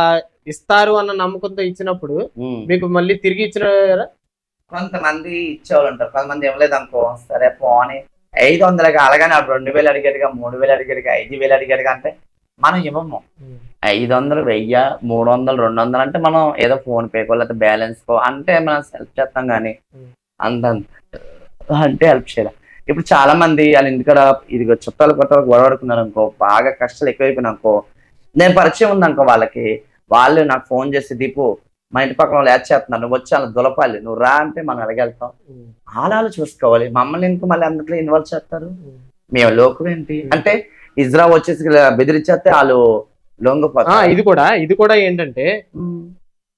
[SPEAKER 1] ఇస్తారు అన్న నమ్మకంతో ఇచ్చినప్పుడు మీకు మళ్ళీ తిరిగి ఇచ్చిన
[SPEAKER 2] కొంతమంది ఇచ్చేవాళ్ళు ఉంటారు, కొంతమంది ఇవ్వలేదు అనుకో, సరే పోనీ 500 అలాగని 2000 అడిగాడుగా, 3000 అడిగాడుగా, 5000 అడిగాడుగా అంటే మనం ఇవ్వము. 500, 1000, 300, 200 అంటే మనం ఏదో ఫోన్ పే కో లేకపోతే బ్యాలెన్స్ కో అంటే మనం హెల్ప్ చేస్తాం. కానీ అంత అంటే హెల్ప్ చేయాలి. ఇప్పుడు చాలా మంది వాళ్ళు ఇంటికాడ ఇది చుట్టాలు కొట్టాలకు గొడవడుకున్నారు అనుకో, బాగా కష్టాలు ఎక్కువైపోయినా అనుకో, నేను పరిచయం ఉందనుకో వాళ్ళకి, వాళ్ళు నాకు ఫోన్ చేసి దీపు మా ఇంటి పక్కన వాళ్ళు యాడ్ చేస్తున్నారు, నువ్వు వచ్చి వాళ్ళని దులపాలి, నువ్వు రా అంటే మనం అడగెళ్తాం. ఆలాలు చూసుకోవాలి, మమ్మల్ని ఎందుకు మళ్ళీ అందులో ఇన్వాల్వ్ చేస్తారు? మేము లోకం ఏంటి అంటే ఇజ్రా వచ్చేసి బెదిరించేస్తే వాళ్ళు లొంగిపోతారు.
[SPEAKER 1] ఇది కూడా ఏంటంటే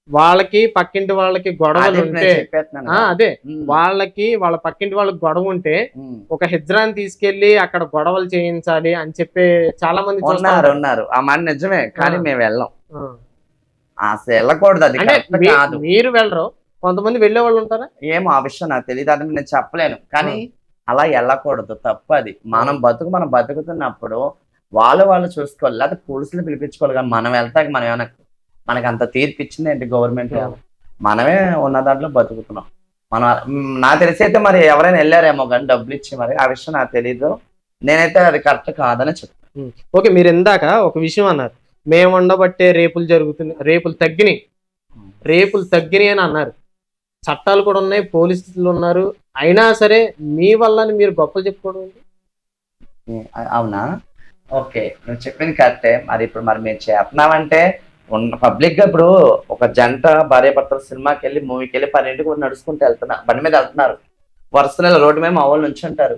[SPEAKER 1] వాళ్ళకి పక్కింటి వాళ్ళకి గొడవలు ఉంటే అదే వాళ్ళకి వాళ్ళ పక్కింటి వాళ్ళకి గొడవ ఉంటే ఒక హెజ్రాన్ని తీసుకెళ్లి అక్కడ గొడవలు చేయించాలి అని చెప్పి చాలా మంది
[SPEAKER 2] ఉన్నారు. ఆ మాట నిజమే, కానీ మేము వెళ్ళాం, అసలు వెళ్ళకూడదు. అది కాదు.
[SPEAKER 1] మీరు వెళ్ళరు, కొంతమంది వెళ్ళే వాళ్ళు ఉంటారా
[SPEAKER 2] ఏమో, ఆ విషయం నాకు తెలియదు, అది నేను చెప్పలేను. కానీ అలా వెళ్ళకూడదు, తప్పు అది. మనం బతుకుతున్నప్పుడు వాళ్ళు చూసుకోవాలి, లేకపోతే పోలీసులు పిలిపించుకోవాలి. కానీ మనం వెళ్తాక మనం ఏమైనా మనకి అంత తీర్పు ఇచ్చింది ఏంటి గవర్నమెంట్? మనమే ఉన్న దాంట్లో బతుకుతున్నాం. నాకు తెలిసి అయితే మరి ఎవరైనా వెళ్ళారేమో కానీ డబ్బులు ఇచ్చి, మరి ఆ విషయం నాకు తెలీదు. నేనైతే అది కరెక్ట్ కాదని చెప్తాను.
[SPEAKER 1] ఓకే, మీరు ఇందాక ఒక విషయం అన్నారు, మేము ఉండబట్టే రేపులు తగ్గినాయి అని అన్నారు. చట్టాలు కూడా ఉన్నాయి, పోలీసులు ఉన్నారు, అయినా సరే మీ వల్ల మీరు గొప్పలు చెప్పుకోవడం.
[SPEAKER 2] అవునా? ఓకే, నువ్వు చెప్పింది కరెక్టే. మరి ఇప్పుడు మేము చేస్తున్నామంటే పబ్లిక్ గా ఇప్పుడు ఒక జంట భార్య భర్తలు సినిమాకి వెళ్ళి మూవీకి వెళ్ళి 12కి కూడా నడుచుకుంటూ బండి మీద వెళ్తున్నారు, వరుసలో రోడ్డు మీద మా వాళ్ళు నుంచి ఉంటారు.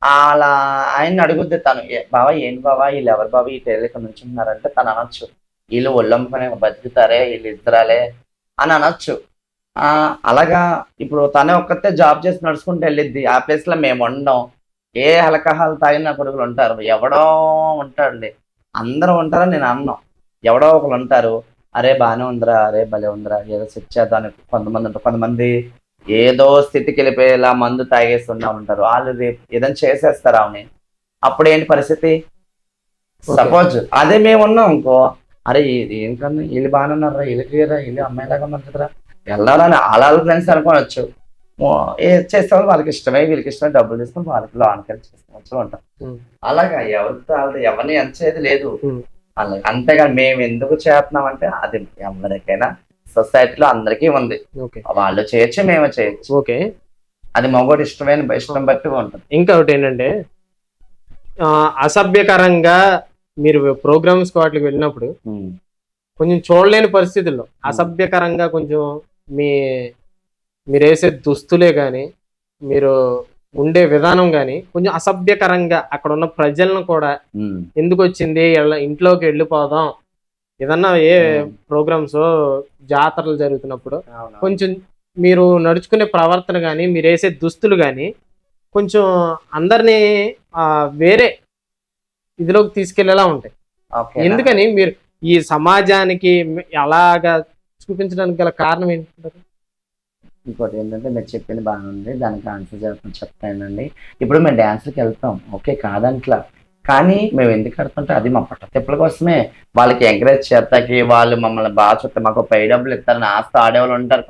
[SPEAKER 2] అలా ఆయన అడుగుద్ది తను, బావా ఏంటి బావా వీళ్ళు ఎవరు బాబా ఈ టైర్లు ఇక్కడ నుంచి ఉన్నారంటే తను అనొచ్చు, వీళ్ళు ఒళ్ళమ్ముకునే బతుకుతారే, వీళ్ళు ఇద్దరాలే అని అనొచ్చు. అలాగా ఇప్పుడు తనే ఒక్కతే జాబ్ చేసి నడుచుకుంటూ వెళ్ళిద్ది. ఆ ప్లేస్ లో మేము ఉండం. ఏ హలకహాలు తాగిన కొడుకులు ఉంటారు, ఎవడో ఉంటాడులే, అందరూ ఉంటారని నేను అన్నాం. ఎవడో ఒకరు ఉంటారు, అరే బాగానే ఉందిరా, అరే భలే ఉందిరా, ఏదో సెట్ చేద్దానికి కొంతమంది ఉంటారు. కొంతమంది ఏదో స్థితికి వెళ్ళిపోయేలా మందు తాగేస్తున్నా ఉంటారు, వాళ్ళు రేపు ఏదైనా చేసేస్తారు ఆమెని. అప్పుడు ఏంటి పరిస్థితి? సపోజ్ అదే మేము ఉన్నాం అనుకో, అరే ఏం కన్నా వీళ్ళు బాగానే ఉన్నారా, వీళ్ళు అమ్మాయిలాగా ఉన్నారు కదరా, వెళ్ళాలని వాళ్ళ ఫ్రెండ్స్ అనుకోవచ్చు. చేస్తే వాళ్ళకి ఇష్టమే, వీళ్ళకి ఇష్టమే, డబ్బులు తీసుకొని వాళ్ళకి లోనకెళ్ళి చేసుకోవచ్చు ఉంటాం. అలాగా ఎవరిని ఎంచేది లేదు. అలాగే అంతేగాని మేము ఎందుకు చేస్తున్నాం అంటే అది ఎవరికైనా సొసైటీలో అందరికీ ఉంది.
[SPEAKER 1] ఓకే
[SPEAKER 2] వాళ్ళు చేయొచ్చు, మేము చేయొచ్చు.
[SPEAKER 1] ఓకే.
[SPEAKER 2] అది మగోడు ఇష్టం బట్టి ఉంటుంది.
[SPEAKER 1] ఇంకొకటి ఏంటంటే అసభ్యకరంగా మీరు ప్రోగ్రామ్స్ వాటికి వెళ్ళినప్పుడు కొంచెం చూడలేని పరిస్థితుల్లో అసభ్యకరంగా కొంచెం మీరు వేసే దుస్తులే కానీ మీరు ఉండే విధానం కానీ కొంచెం అసభ్యకరంగా అక్కడ ఉన్న ప్రజలను కూడా ఎందుకు వచ్చింది ఇంట్లోకి వెళ్ళిపోదాం ఏదన్నా ఏ ప్రోగ్రామ్స్ జాతరలు జరుగుతున్నప్పుడు కొంచెం మీరు నడుచుకునే ప్రవర్తన కానీ మీరు వేసే దుస్తులు కానీ కొంచెం అందరినీ వేరే ఇదిలోకి తీసుకెళ్లేలా ఉంటాయి. ఎందుకని మీరు ఈ సమాజానికి అలాగా చూపించడానికి గల కారణం ఏంటంటారు?
[SPEAKER 2] ఇంకోటి ఏంటంటే మీరు చెప్పింది బాగుంది, దానికి ఆన్సర్ చెప్తానండి. ఇప్పుడు మేము డ్యాన్స్కి వెళ్తాం, ఓకే కాదంట్లా, కానీ మేము ఎందుకు ఆడుతుంటే అది మా పట్ట తిప్పల కోసమే. వాళ్ళకి ఎంకరేజ్ చేస్తాకి వాళ్ళు మమ్మల్ని బాగా చూస్తే మాకు పై డబ్బులు ఇస్తారని ఆస్తి ఆడేవాళ్ళు ఉంటారు.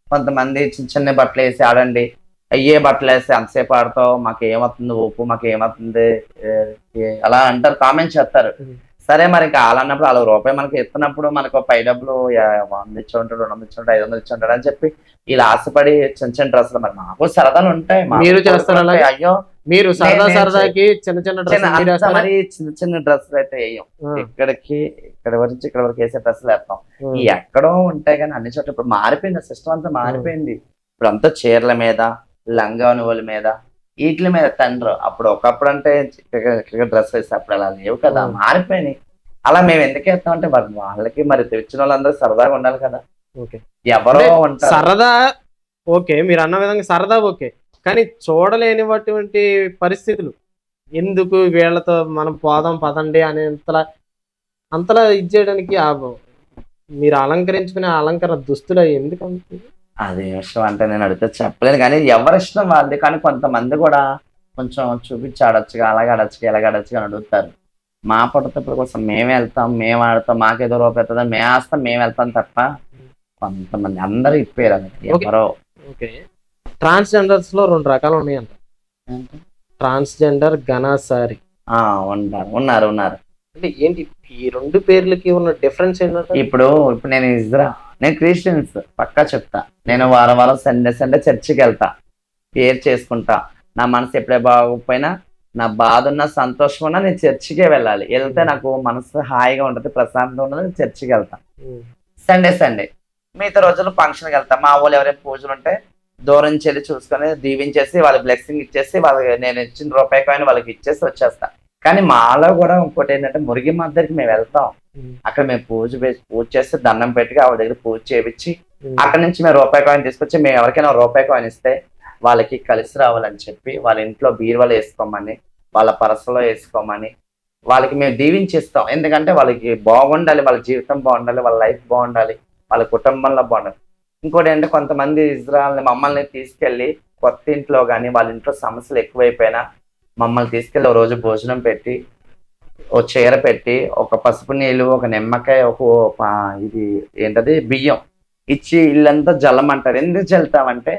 [SPEAKER 2] కొంతమంది చిన్న చిన్న బట్టలు వేసి ఆడండి, అయ్యే బట్టలు వేసి అంతసేపు ఆడతావు, మాకు ఏమవుతుంది ఊపు, మాకు ఏమవుతుంది అలా అంటారు, కామెంట్ చేస్తారు. సరే మరి ఇంకా అన్నప్పుడు ₹1 మనకి ఇస్తున్నప్పుడు మనకు పై డబ్బులు 100 ఇచ్చి ఉంటాడు, 200 ఇచ్చి ఉంటాడు, 500 ఇచ్చి ఉంటాడు అని చెప్పి ఇలా ఆశపడి చిన్న చిన్న డ్రెస్సులు, మరి మాకు సరదాలు ఉంటాయి.
[SPEAKER 1] మీరు చేస్తారా? అయ్యో మీరు సరదాకి చిన్న
[SPEAKER 2] చిన్న డ్రెస్సులు అయితే వేయం, ఇక్కడ వరకు వేసే డ్రెస్సులు వేస్తాం. ఈ ఎక్కడో ఉంటాయి కానీ అన్ని చోట్ల ఇప్పుడు మారిపోయింది, సిస్టమ్ అంతా మారిపోయింది. ఇప్పుడు అంతా చీరల మీద, లంగానువుల మీద, వీటి మీద తండ్రి. ఒకప్పుడు అంటే డ్రెస్ వేసి అప్పుడు అలా లేవు కదా, మారిపోయినాయి. అలా మేము ఎందుకు వేస్తాం అంటే వాళ్ళకి మరి తెచ్చిన వాళ్ళందరూ సరదాగా ఉండాలి కదా. ఎవరో ఉంటారు
[SPEAKER 1] సరదా, ఓకే మీరు అన్న విధంగా సరదా ఓకే, కానీ చూడలేనిటువంటి పరిస్థితులు ఎందుకు వీళ్ళతో మనం పోదాం పదండి అని అంతలా ఇది చేయడానికి మీరు అలంకరించుకునే అలంకరణ దుస్తులు ఎందుకు అనుకుంది?
[SPEAKER 2] అదే ఇష్టం అంటే నేను అడిగితే చెప్పలేను, కానీ ఎవరి ఇష్టం వాళ్ళది. కానీ కొంతమంది కూడా కొంచెం చూపించి ఆడొచ్చుగా, అలాగే ఆడొచ్చుగా, ఇలాగ ఆడొచ్చుగా అని అడుగుతారు. మా పట్టుతప్పుడు కోసం మేము వెళ్తాం, మేము ఆడతాం, మాకేదో రూపాయి అవుతుంది, మేము వేస్తాం, మేము వెళ్తాం తప్ప కొంతమంది అందరూ ఇప్పేరు ఎవరో.
[SPEAKER 1] ఓకే, ట్రాన్స్జెండర్స్ లో 2 రకాలు ఉన్నాయంట. ట్రాన్స్జెండర్, ఘనాసారి
[SPEAKER 2] ఉన్నారు.
[SPEAKER 1] అంటే ఏంటి ఈ 2 పేర్లకి ఉన్న డిఫరెన్స్ ఏంటంటే?
[SPEAKER 2] ఇప్పుడు నేను క్రిస్టియన్స్ పక్కా చెప్తా. నేను వారం సండే చర్చికి వెళ్తా, ప్రేయర్ చేసుకుంటా. నా మనసు ఎప్పుడే బాగోకపోయినా, నా బాధ ఉన్నా సంతోషం ఉన్నా నేను చర్చికే వెళ్ళాలి. వెళ్తే నాకు మనసు హాయిగా ఉంటుంది, ప్రశాంతంగా ఉంటుంది. నేను చర్చికి వెళ్తా సండే. మిగతా రోజులు ఫంక్షన్కి వెళ్తా. మా వాళ్ళు ఎవరైనా పూజలు ఉంటే దూరం నుంచి వెళ్ళి చూసుకొని దీవించేసి వాళ్ళకి బ్లెస్సింగ్ ఇచ్చేసి వాళ్ళకి నేను ఇచ్చిన రూపాయి కాయిన్ వాళ్ళకి ఇచ్చేసి వచ్చేస్తా. కానీ మాలో కూడా ఇంకోటి ఏంటంటే మురిగి మద్దరికి మేము వెళ్తాం. అక్కడ మేము పూజ చేస్తే దండం పెట్టి ఆవిడ దగ్గర పూజ చేయించి అక్కడ నుంచి మేము రూపాయి కాయిన్ తీసుకొచ్చి మేము ఎవరికైనా రూపాయి కాయిన్ ఇస్తే వాళ్ళకి కలిసి రావాలని చెప్పి వాళ్ళ ఇంట్లో బీరువాలో వేసుకోమని, వాళ్ళ పరసలో వేసుకోమని వాళ్ళకి మేము దీవించిస్తాం. ఎందుకంటే వాళ్ళకి బాగుండాలి, వాళ్ళ జీవితం బాగుండాలి, వాళ్ళ లైఫ్ బాగుండాలి, వాళ్ళ కుటుంబంలో బాగుండాలి. ఇంకోటి ఏంటంటే కొంతమంది ఇజ్రాయల్ని మమ్మల్ని తీసుకెళ్ళి కొత్త ఇంట్లో కానీ వాళ్ళ ఇంట్లో సమస్యలు ఎక్కువైపోయినా మమ్మల్ని తీసుకెళ్ళి ఒక రోజు భోజనం పెట్టి, ఓ చీర పెట్టి, ఒక పసుపు నీళ్ళు, ఒక నిమ్మకాయ, ఒక ఇది ఏంటది బియ్యం ఇచ్చి ఇల్లంతా జల్లమంటారు. ఎందుకు జల్లుతామంటే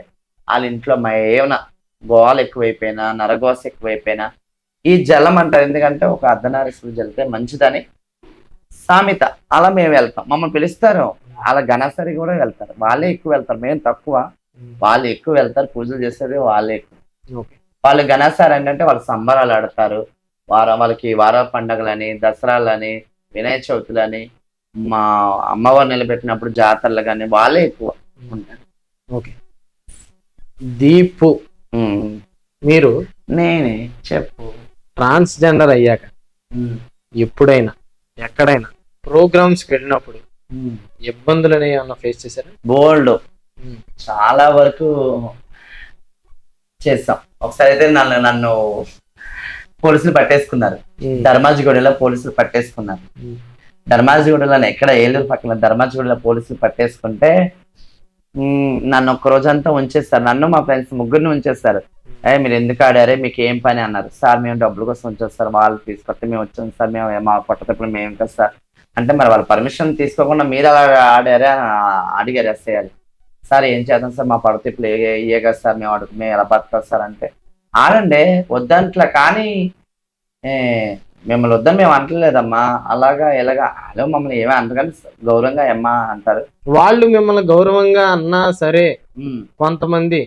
[SPEAKER 2] వాళ్ళ ఇంట్లో ఏమైనా గోవాలు ఎక్కువైపోయినా, నరగోస ఎక్కువైపోయినా ఈ జలం అంటారు. ఎందుకంటే ఒక అర్ధనారీశ్వరుడు జల్లితే మంచిదని సామెత. అలా మేము వెళ్తాం, మమ్మల్ని పిలుస్తారు. అలా ఘనసరి కూడా వెళ్తారు, వాళ్ళే ఎక్కువ వెళ్తారు, మేము తక్కువ. వాళ్ళు ఎక్కువ వెళ్తారు, పూజలు చేసేది వాళ్ళే ఎక్కువ. వాళ్ళు ఘనసారి ఏంటంటే వాళ్ళు సంబరాలు ఆడతారు, వాళ్ళకి వార పండుగలని, దసరాలని, వినాయక చవితులని, మా అమ్మవారు నిలబెట్టినప్పుడు జాతరలు కానీ వాళ్ళే ఎక్కువ ఉంటారు.
[SPEAKER 1] ఓకే, దీపు మీరు
[SPEAKER 2] నేనే చెప్పు.
[SPEAKER 1] ట్రాన్స్జెండర్ అయ్యాక ఎప్పుడైనా ఎక్కడైనా ప్రోగ్రామ్స్కి వెళ్ళినప్పుడు ఇబ్బందులు అనేవి ఏమన్నా ఫేస్ చేశారా?
[SPEAKER 2] బోల్డ్, చాలా వరకు చేస్తాం. ఒకసారి అయితే నన్ను పోలీసులు పట్టేసుకున్నారు. ధర్మాజిగూడలో పోలీసులు పట్టేసుకున్నారు. ధర్మాజిగూడలో ఎక్కడ ఏలూరు పక్కన ధర్మాజిగూడలో పోలీసులు పట్టేసుకుంటే నన్ను ఒక్క రోజంతా ఉంచేస్తారు. నన్ను మా ఫ్రెండ్స్ 3 ఉంచేస్తారు. మీరు ఎందుకు ఆడారే, మీకు ఏం పని అన్నారు. సార్ మేము డబ్బుల కోసం ఉంచేస్తారు, వాళ్ళు తీసుకొస్తే మేము వచ్చాం సార్, మేము మా పట్టతప్పుడు మేము కదా సార్ అంటే, మరి వాళ్ళ పర్మిషన్ తీసుకోకుండా మీరు అలా ఆడారే అడిగారు ఎస్ఐ. సార్ ఏం చేద్దాం సార్, మా పడతిప్పులు ఏ కదా సార్, మేము ఎలా బతకాలి సార్ అంటే, ఆడండి వద్దంట్లా. కానీ మిమ్మల్ని వద్దని మేము అంటలేదమ్మా, అలాగా ఇలాగా అలా మమ్మల్ని ఏమీ అంతకంటే గౌరవంగా అమ్మా అంటారు.
[SPEAKER 1] వాళ్ళు మిమ్మల్ని గౌరవంగా అన్నా సరే కొంతమంది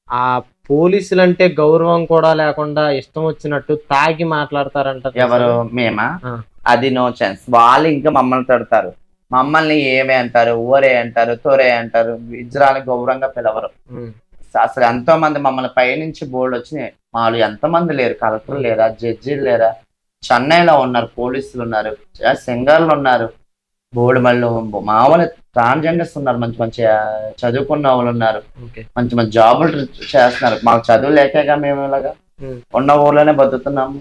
[SPEAKER 1] ఆ పోలీసులు అంటే గౌరవం కూడా లేకుండా ఇష్టం వచ్చినట్టు తాగి మాట్లాడతారంట.
[SPEAKER 2] ఎవరు? మేమా?
[SPEAKER 1] ఆ.
[SPEAKER 2] అది నో ఛాన్స్. వాళ్ళు ఇంకా మమ్మల్ని తిడతారు, మమ్మల్ని ఏమే అంటారు, ఊరే అంటారు, తోరే అంటారు, విజ్రాలు గౌరవంగా పిలవరు. అసలు ఎంతో మంది మమ్మల్ని పైనుంచి బోర్డు వచ్చినాయి. వాళ్ళు ఎంతమంది లేరు, కలెక్టర్లు లేరా, జడ్జీలు లేరా, చెన్నైలో ఉన్నారు, పోలీసులు ఉన్నారు, సింగర్లు ఉన్నారు, బోర్డు మళ్ళీ మామూలు ట్రాన్స్జెండర్స్ ఉన్నారు, మంచి మంచి చదువుకున్న వాళ్ళు ఉన్నారు, మంచి మంచి జాబులు చేస్తున్నారు. మాకు చదువు లేకగా మేము ఇలాగా ఉన్న ఊర్లోనే బతుకుతున్నాము.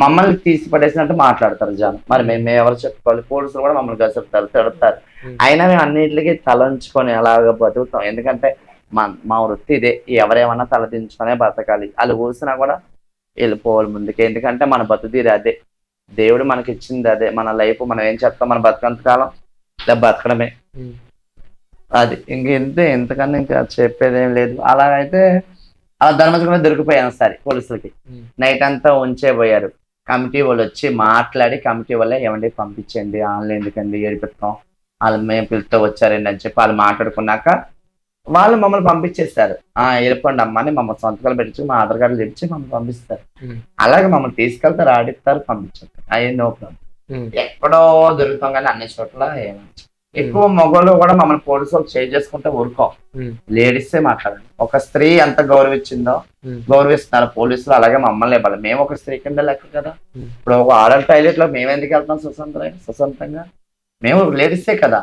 [SPEAKER 2] మమ్మల్ని తీసి పడేసినట్టు మాట్లాడతారు జనం. మరి మేము ఎవరు చెప్పుకోవాలి? పోలీసులు కూడా మమ్మల్ని గసుపుతారు, తిడతారు. అయినా మేము అన్నింటికి తలంచుకొని అలాగ బతుకుతాం. ఎందుకంటే మా వృత్తి ఇదే. ఎవరేమన్నా తలదించుకునే బతకాలి. వాళ్ళు కూసినా కూడా వెళ్ళిపోవాలి ముందుకి. ఎందుకంటే మన బతుకుతీరు అదే, దేవుడు మనకి ఇచ్చింది అదే. మన లైఫ్ మనం ఏం చెప్తాం, మన బతకంత కాలం ఇలా బతకడమే. అది ఇంకెంతే, ఎంతకన్నా ఇంకా చెప్పేది ఏం లేదు. అలాగైతే అలా ధర్మజ కూడా దొరికిపోయాను సరే పోలీసులకి. నైట్ అంతా ఉంచేపోయారు. కమిటీ వాళ్ళు వచ్చి మాట్లాడి, కమిటీ వల్ల ఏమండి పంపించండి, ఆన్లైన్ ఎందుకండి ఏడిపెడతాం, వాళ్ళు మేము పిలుస్తూ వచ్చారండి అని చెప్పి వాళ్ళు మాట్లాడుకున్నాక వాళ్ళు మమ్మల్ని పంపించేస్తారు. వెళ్ళిపోండి అమ్మ అని మమ్మల్ని సంతకాలు పెట్టి మా ఆధార్ కార్డులు తెచ్చి మమ్మల్ని పంపిస్తారు. అలాగే మమ్మల్ని తీసుకెళ్తారు, ఆడిస్తారు, పంపించేస్తారు. అయ్యే నో ప్రాబ్లం. ఎక్కడో దొరుకుతాం కానీ అన్ని చోట్ల ఏమంటారు. ఎక్కువ మగవాళ్ళు కూడా మమ్మల్ని పోలీసు వాళ్ళు చేంజ్ చేసుకుంటే ఊరుకోం, లేడీసే మాట్లాడండి. ఒక స్త్రీ ఎంత గౌరవించిందో గౌరవిస్తున్నారు పోలీసులు, అలాగే మమ్మల్ని ఇవ్వాలి. మేము ఒక స్త్రీ కింద లెక్క కదా. ఇప్పుడు ఒక ఆడల్ టాయిలెట్ లో మేము ఎందుకు వెళ్తాం స్వతంత్రంగా? మేము లేడీసే కదా.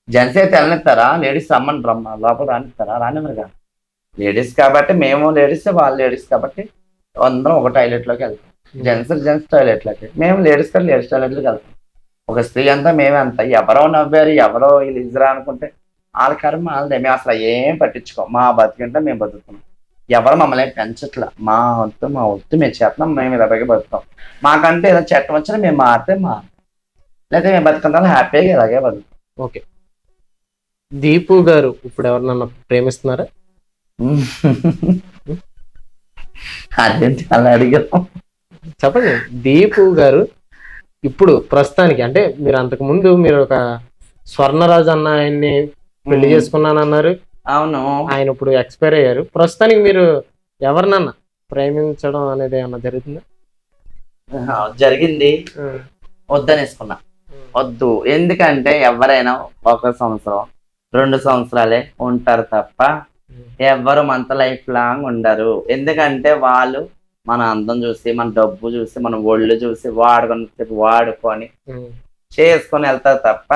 [SPEAKER 2] జెంట్స్ అయితే వెళ్ళనిస్తారా? లేడీస్ రమ్మని లోపల రానిస్తారా? రానివ్వరుగా. లేడీస్ కాబట్టి మేము లేడీస్, వాళ్ళు లేడీస్ కాబట్టి అందరం ఒక టాయిలెట్ లోకి వెళ్తాం. జెంట్స్ టాయిలెట్ లోకి, మేము లేడీస్ కాబట్టి లేడీస్ టాయిలెట్ లోకి వెళ్తాం. ఒక స్త్రీ అంతా మేమే అంతా. ఎవరో నవ్వారు, ఎవరో వీళ్ళు ఇద్దరా అనుకుంటే వాళ్ళ కర్మ వాళ్ళదే. మేము అసలు ఏం పట్టించుకోం. మా బతికంటే మేము బతుకుతున్నాం. ఎవరు మమ్మల్ని పెంచట్లా. మా వద్దు మేము చేస్తున్నాం, మేము ఇలాగే బతుకుతాం. మాకంటే ఏదైనా చట్టం వచ్చినా మేము మారితే లేకపోతే మేము బతుకుంటాం హ్యాపీగా ఇలాగే బతుకుతాం.
[SPEAKER 1] ఓకే. దీపు గారు ఇప్పుడు ఎవరినన్నా ప్రేమిస్తున్నారా?
[SPEAKER 2] అదేంటి అలా అడిగాం?
[SPEAKER 1] చెప్పండి. దీపు గారు ఇప్పుడు ప్రస్తుతానికి, అంటే మీరు అంతకు ముందు మీరు ఒక స్వర్ణరాజు అన్న ఆయన్ని పెళ్లి చేసుకున్నానన్నారు.
[SPEAKER 2] అవును.
[SPEAKER 1] ఆయన ఇప్పుడు ఎక్స్పైర్ అయ్యారు. ప్రస్తుతానికి మీరు ఎవరినన్నా ప్రేమించడం అనేది ఏమన్నా జరుగుతుందా?
[SPEAKER 2] జరిగింది, వద్దనేసుకున్నా. వద్దు. ఎందుకంటే ఎవరైనా 1 సంవత్సరం 2 సంవత్సరాలే ఉంటారు తప్ప ఎవ్వరు మనతో లైఫ్ లాంగ్ ఉండరు. ఎందుకంటే వాళ్ళు మన అందం చూసి, మన డబ్బు చూసి, మన ఒళ్ళు చూసి వాడుకొని చేసుకొని వెళ్తారు తప్ప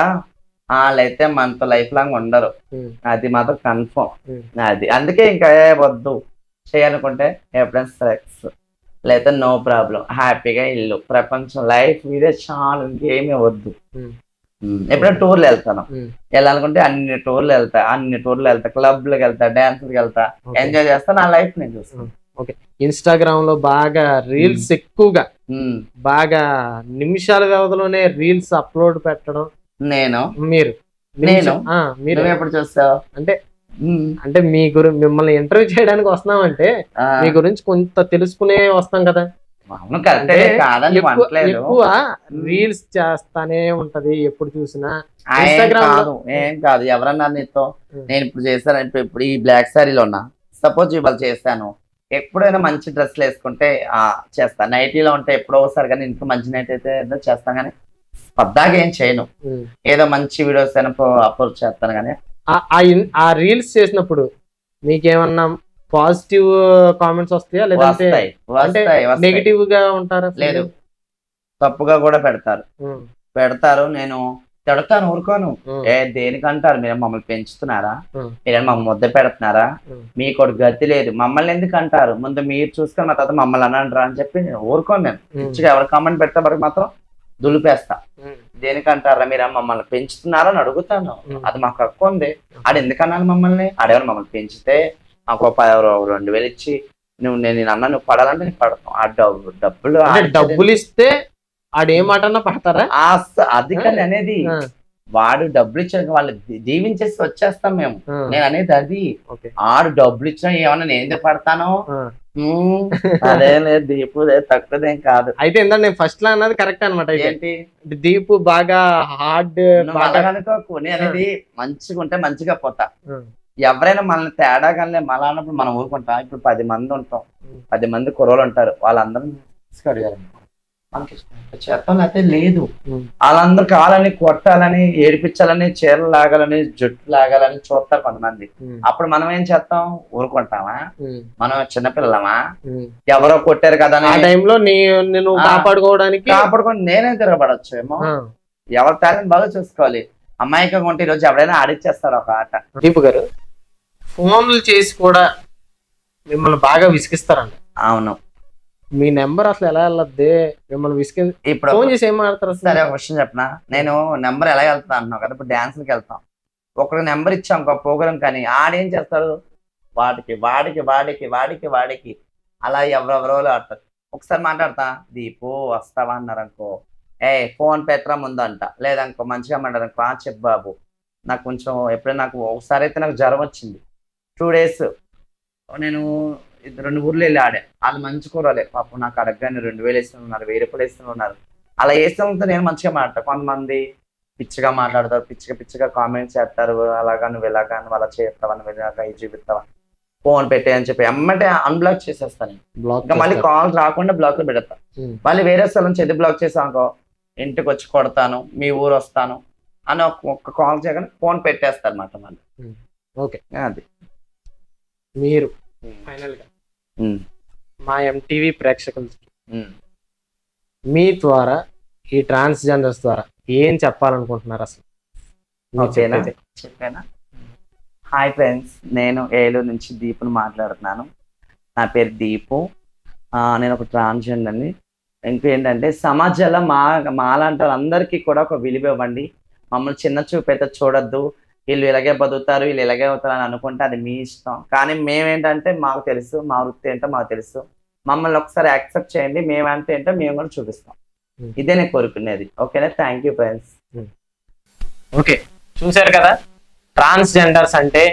[SPEAKER 2] వాళ్ళైతే మనతో లైఫ్ లాంగ్ ఉండరు. అది మాత్రం కన్ఫర్మ్. అది అందుకే ఇంకా వద్దు. చేయాలనుకుంటే ఎప్పుడైనా సెక్స్, లేదా నో ప్రాబ్లం, హ్యాపీగా ఇల్లు, ప్రపంచం, లైఫ్ ఇదే చాలు, ఇంకేమీ వద్దు. ఎప్పుడైనా టూర్లు వెళ్తాను, వెళ్ళాలనుకుంటే అన్ని టూర్లు వెళ్తా, క్లబ్లకు వెళ్తా, డాన్స్కి వెళ్తా, ఎంజాయ్ చేస్తా, నా లైఫ్ నేను చూస్తాను.
[SPEAKER 1] ఓకే. ఇన్స్టాగ్రామ్ లో బాగా రీల్స్ ఎక్కువగా, బాగా నిమిషాల వ్యవధిలోనే రీల్స్ అప్లోడ్ పెట్టడం మీరు
[SPEAKER 2] ఎప్పుడు చూస్తావు?
[SPEAKER 1] అంటే మిమ్మల్ని ఇంటర్వ్యూ చేయడానికి వస్తున్నామంటే మీ గురించి కొంత తెలుసుకునే వస్తాం కదా. ఎక్కువ రీల్స్ చేస్తానే ఉంటది ఎప్పుడు చూసినా.
[SPEAKER 2] ఏం కాదు. ఎవరన్నా నీతో నేను ఇప్పుడు చేస్తాను, ఇప్పుడు ఈ బ్లాక్ శారీలో ఉన్నా, సపోజ్ ఇవాళ చేస్తాను, ఎప్పుడైనా మంచి డ్రెస్లు వేసుకుంటే చేస్తాను. నైటీలో ఉంటే ఎప్పుడో ఒకసారి కానీ ఇంట్లో మంచి నైట్ అయితే ఏదో చేస్తాను, కానీ పద్దాగా ఏం చేయను. ఏదో మంచి వీడియోస్ అయినా అప్లోడ్ చేస్తాను. కానీ
[SPEAKER 1] ఆ రీల్స్ చేసినప్పుడు మీకేమన్నా పాజిటివ్ కామెంట్స్ వస్తాయా, లేదంటే నెగిటివ్ గా ఉంటారా?
[SPEAKER 2] లేదు, తప్పుగా కూడా పెడతారు. నేను తిడతాను, ఊరుకోను. దేనికంటారు? మీరు మమ్మల్ని పెంచుతున్నారా? మీరు మమ్మల్ని ముద్ద పెడుతున్నారా? మీకు ఒక గతి లేదు, మమ్మల్ని ఎందుకు అంటారు? ముందు మీరు చూసుకొని మా తర్వాత మమ్మల్ని అనంటారా అని చెప్పి నేను ఊరుకోను. నేను పిచ్చిగా ఎవరు కామెంట్ పెడితే వరకు మాత్రం దులిపేస్తా. దేనికంటారా? మీరు మమ్మల్ని పెంచుతున్నారా అని అడుగుతాను. అది మాకు హక్కు ఉంది. ఆడు ఎందుకన్నాను మమ్మల్ని? ఆడేవారు మమ్మల్ని పెంచితే మాకు 2,000 ఇచ్చి నేను అన్న నువ్వు పడాలంటే నేను పడతాం. ఆ డబ్బులు
[SPEAKER 1] ఇస్తే ఆడేమాటన్నా పడతారా?
[SPEAKER 2] అది కానీ అనేది, వాడు డబ్బులు ఇచ్చాక వాళ్ళు దీవించేసి వచ్చేస్తాం మేము. నేను అనేది అది. ఆడు డబ్బులు ఇచ్చినా ఏమన్నా నేను ఎందుకు పడతానో, అదేం లేదు, దీపు తక్కువదేం కాదు.
[SPEAKER 1] అయితే ఏంటంటే నేను ఫస్ట్ లా అన్నది కరెక్ట్ అనమాట. అయితే
[SPEAKER 2] ఏంటి
[SPEAKER 1] దీపు బాగా హార్డ్
[SPEAKER 2] నువ్వు అలాగనుకోకు, నేను అనేది మంచిగా ఉంటే మంచిగా పోతా. ఎవరైనా మనల్ని తేడా కానీ మళ్ళా అన్నప్పుడు మనం ఊరుకుంటాం. ఇప్పుడు 10 మంది ఉంటాం, 10 మంది కుర్రోళ్ళు ఉంటారు, వాళ్ళందరూ అడిగారు మనకి ఇష్టం చేస్తాం అయితే లేదు. వాళ్ళందరూ కావాలని కొట్టాలని ఏడిపించాలని చీరలు లాగాలని జుట్టు లాగాలని చూస్తారు కొంతమంది. అప్పుడు మనం ఏం చేస్తాం, ఊరుకుంటామా? మనం చిన్నపిల్లలమా? ఎవరో కొట్టారు కదా
[SPEAKER 1] ఆ టైంలో నేను కాపాడుకోవడానికి
[SPEAKER 2] కాపాడుకొని నేనే తిరగబడచ్చు ఏమో. ఎవరి టాలెంట్ బాగా చూసుకోవాలి. అమ్మాయిగా ఉంటే ఈరోజు ఎవరైనా ఆడిచ్చేస్తారు ఒక ఆట.
[SPEAKER 1] దీపు గారు ఫోన్లు చేసి కూడా మిమ్మల్ని బాగా విసిగిస్తారంట.
[SPEAKER 2] అవును,
[SPEAKER 1] మీ నెంబర్ అసలు ఎలా వెళ్ళద్ది? మిమ్మల్ని
[SPEAKER 2] ఇప్పుడు
[SPEAKER 1] ఫోన్ చేసి ఏం మాట్లాడతారు?
[SPEAKER 2] సరే ఒక విషయం చెప్పనా, నేను నెంబర్ ఎలా వెళ్తా అంటున్నావు కదా, ఇప్పుడు డాన్స్కి వెళ్తాం, ఒకరికి నెంబర్ ఇచ్చాం ఒక ప్రోగ్రామ్, కానీ ఆడేం చేస్తాడు, వాడికి వాడికి వాడికి వాడికి వాడికి అలా ఎవరెవరో ఆడతారు. ఒకసారి మాట్లాడతా, దీపు వస్తావా అన్నారు అనుకో, ఫోన్ పెట్టరా ముందంట, లేదనుకో మంచిగా మాట్లాడనుకో, చెప్పు బాబు నాకు కొంచెం ఎప్పుడైనా నాకు ఒకసారి అయితే నాకు జ్వరం వచ్చింది 2 days, నేను 2 ఊర్లు వెళ్ళి ఆడా. వాళ్ళు మంచి కూరలే పాపం, నాకు అడగగానే 2000 వేస్తున్నారు, 1000 రూపాయలు వేస్తున్నారు. అలా వేస్తుంటే నేను మంచిగా మాట్లాడతాను. కొంతమంది పిచ్చిగా మాట్లాడతారు, పిచ్చిగా కామెంట్స్ చేస్తారు, అలాగా నువ్వు ఇలాగా నువ్వు అలా చేస్తావా, నువ్వు ఇలాగా ఇది చూపిస్తావా, ఫోన్ పెట్టే అని చెప్పి ఎమ్మంటే అన్బ్లాక్ చేసేస్తాను. ఇంకా మళ్ళీ కాల్ రాకుండా బ్లాక్ లో పెడతా. మళ్ళీ వేరే స్థలం నుంచి ఎది బ్లాక్ చేసానుకో, ఇంటికి వచ్చి కొడతాను, మీ ఊరు వస్తాను అని ఒక్క కాల్ చేయగానే ఫోన్ పెట్టేస్తారు అన్నమాట. మళ్ళీ
[SPEAKER 1] ఓకే,
[SPEAKER 2] అది
[SPEAKER 1] మీరు ఫైనల్ గా మా ఎంటీవీ ప్రేక్షకులకి మీ ద్వారా ఈ ట్రాన్స్జెండర్స్ ద్వారా ఏం చెప్పాలనుకుంటున్నారు అసలు?
[SPEAKER 2] చెప్పానా? హాయ్ ఫ్రెండ్స్, నేను ఏలూరు నుంచి దీపుని మాట్లాడుతున్నాను. నా పేరు దీపు, నేను ఒక ట్రాన్స్జెండర్ని. ఇంకేంటంటే సమాజంలో మాలాంటి వాళ్ళందరికీ కూడా ఒక విలువ ఇవ్వండి. మమ్మల్ని చిన్న చూపు అయితే చూడొద్దు. వీళ్ళు ఇలాగే బతుకుతారు, వీళ్ళు ఇలాగే అవుతారు అని అనుకుంటే అది మీ ఇష్టం. కానీ మేమేంటంటే మాకు తెలుసు, మా వృత్తి ఏంటో మాకు తెలుసు. మమ్మల్ని ఒకసారి యాక్సెప్ట్ చేయండి, మేమంటే ఏంటో మేము కూడా చూపిస్తాం. ఇదే నేను కోరుకునేది. ఓకేనా? Thank you friends.
[SPEAKER 1] ఓకే, చూశారు కదా, ట్రాన్స్జెండర్స్ అంటే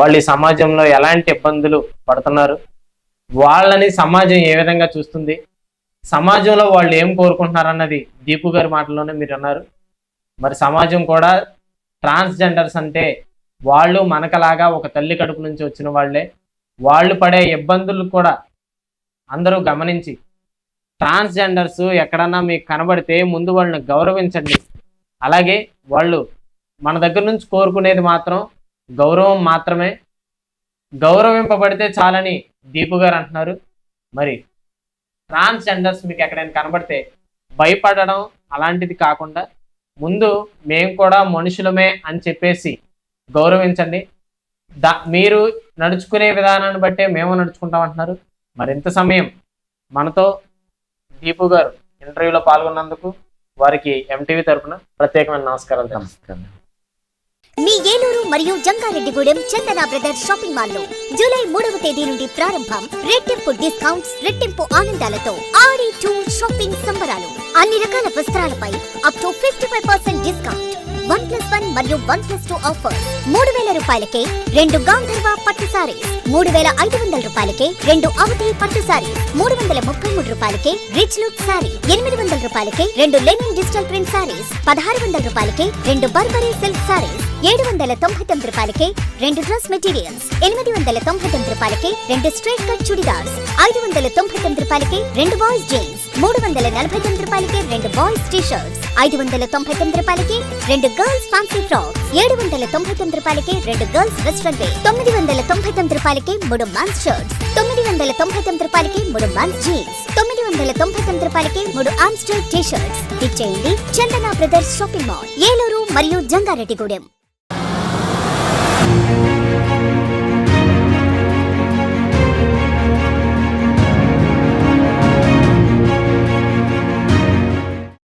[SPEAKER 1] వాళ్ళు ఈ సమాజంలో ఎలాంటి ఇబ్బందులు పడుతున్నారు, వాళ్ళని సమాజం ఏ విధంగా చూస్తుంది, సమాజంలో వాళ్ళు ఏం కోరుకుంటున్నారు అన్నది దీపు గారి మాటల్లోనే మీరు అన్నారు. మరి సమాజం కూడా ట్రాన్స్జెండర్స్ అంటే వాళ్ళు మనకలాగా ఒక తల్లి కడుపు నుంచి వచ్చిన వాళ్ళే, వాళ్ళు పడే ఇబ్బందులు కూడా అందరూ గమనించి ట్రాన్స్జెండర్స్ ఎక్కడన్నా మీకు కనబడితే ముందు వాళ్ళని గౌరవించండి. అలాగే వాళ్ళు మన దగ్గర నుంచి కోరుకునేది మాత్రం గౌరవం మాత్రమే. గౌరవింపబడితే చాలని దీపు గారు అంటున్నారు. మరి ట్రాన్స్జెండర్స్ మీకు ఎక్కడైనా కనబడితే భయపడడం అలాంటిది కాకుండా ముందు మేము కూడా మనుషులమే అని చెప్పేసి గౌరవించండి. మీరు నడుచుకునే విధానాన్ని బట్టే మేము నడుచుకుంటాం అంటున్నారు. మరింత సమయం మనతో దీపు గారు ఇంటర్వ్యూలో పాల్గొన్నందుకు వారికి ఎంటీవీ తరఫున ప్రత్యేకమైన నమస్కారాలు.
[SPEAKER 2] నమస్కారం.
[SPEAKER 4] మీ ఏలూరు మరియు జంగారెడ్డిగూడెం చందన బ్రదర్స్ షాపింగ్ మాల్ లో జూలై 3వ తేదీ నుండి ప్రారంభం. రెట్టింపు డిస్కౌంట్స్, రెట్టింపు ఆనందాలతో ఆడి టూర్ షాపింగ్ సంబరాలు. అన్ని రకాల వస్త్రాలపై అప్ టు 55% డిస్కౌంట్. 1+1 మరియు 1+2 ఆఫర్. 3000 రూపాయలకే 2 గాంధర్వ పట్టు సారీస్, 3500 రూపాయలకే 2 అవధి పట్టు సారీస్, 333 రూపాయలకే రిచ్ లుక్ సారీ, 800 రూపాయలకే 2 లెనిన్ డిజిటల్ ప్రింట్ సారీస్, 1600 రూపాయలకే 2 బర్బరీ సిల్క్ సారీస్, 799 రూపాయలకే 2 డ్రెస్ మెటీరియల్స్, 899 రూపాయలకే 2 స్ట్రైట్ కట్ చుడిదార్స్, 599 రూపాయలకే 2 బాయ్స్ జీన్స్, 349 రూపాయలకే 2 బాయ్స్ టీ షర్ట్స్, 599 రూపాయలకి 2 గర్ల్స్ ఫ్యాన్సీ ఫ్రాక్స్, 799 రూపాయలకి 2 గర్ల్స్ వెస్ట్రన్ వేర్, 999 రూపాయలకి 3 మెన్స్ షర్ట్స్, 999 రూపాయలకి 3 మెన్స్ జీన్స్, 999 రూపాయలకి 3 ఆమ్స్టర్ టీ షర్ట్స్. ఇచ్చేయండి చందన బ్రదర్స్ షాపింగ్ మాల్, ఏలూరు మరియు జంగారెడ్డిగూడెం.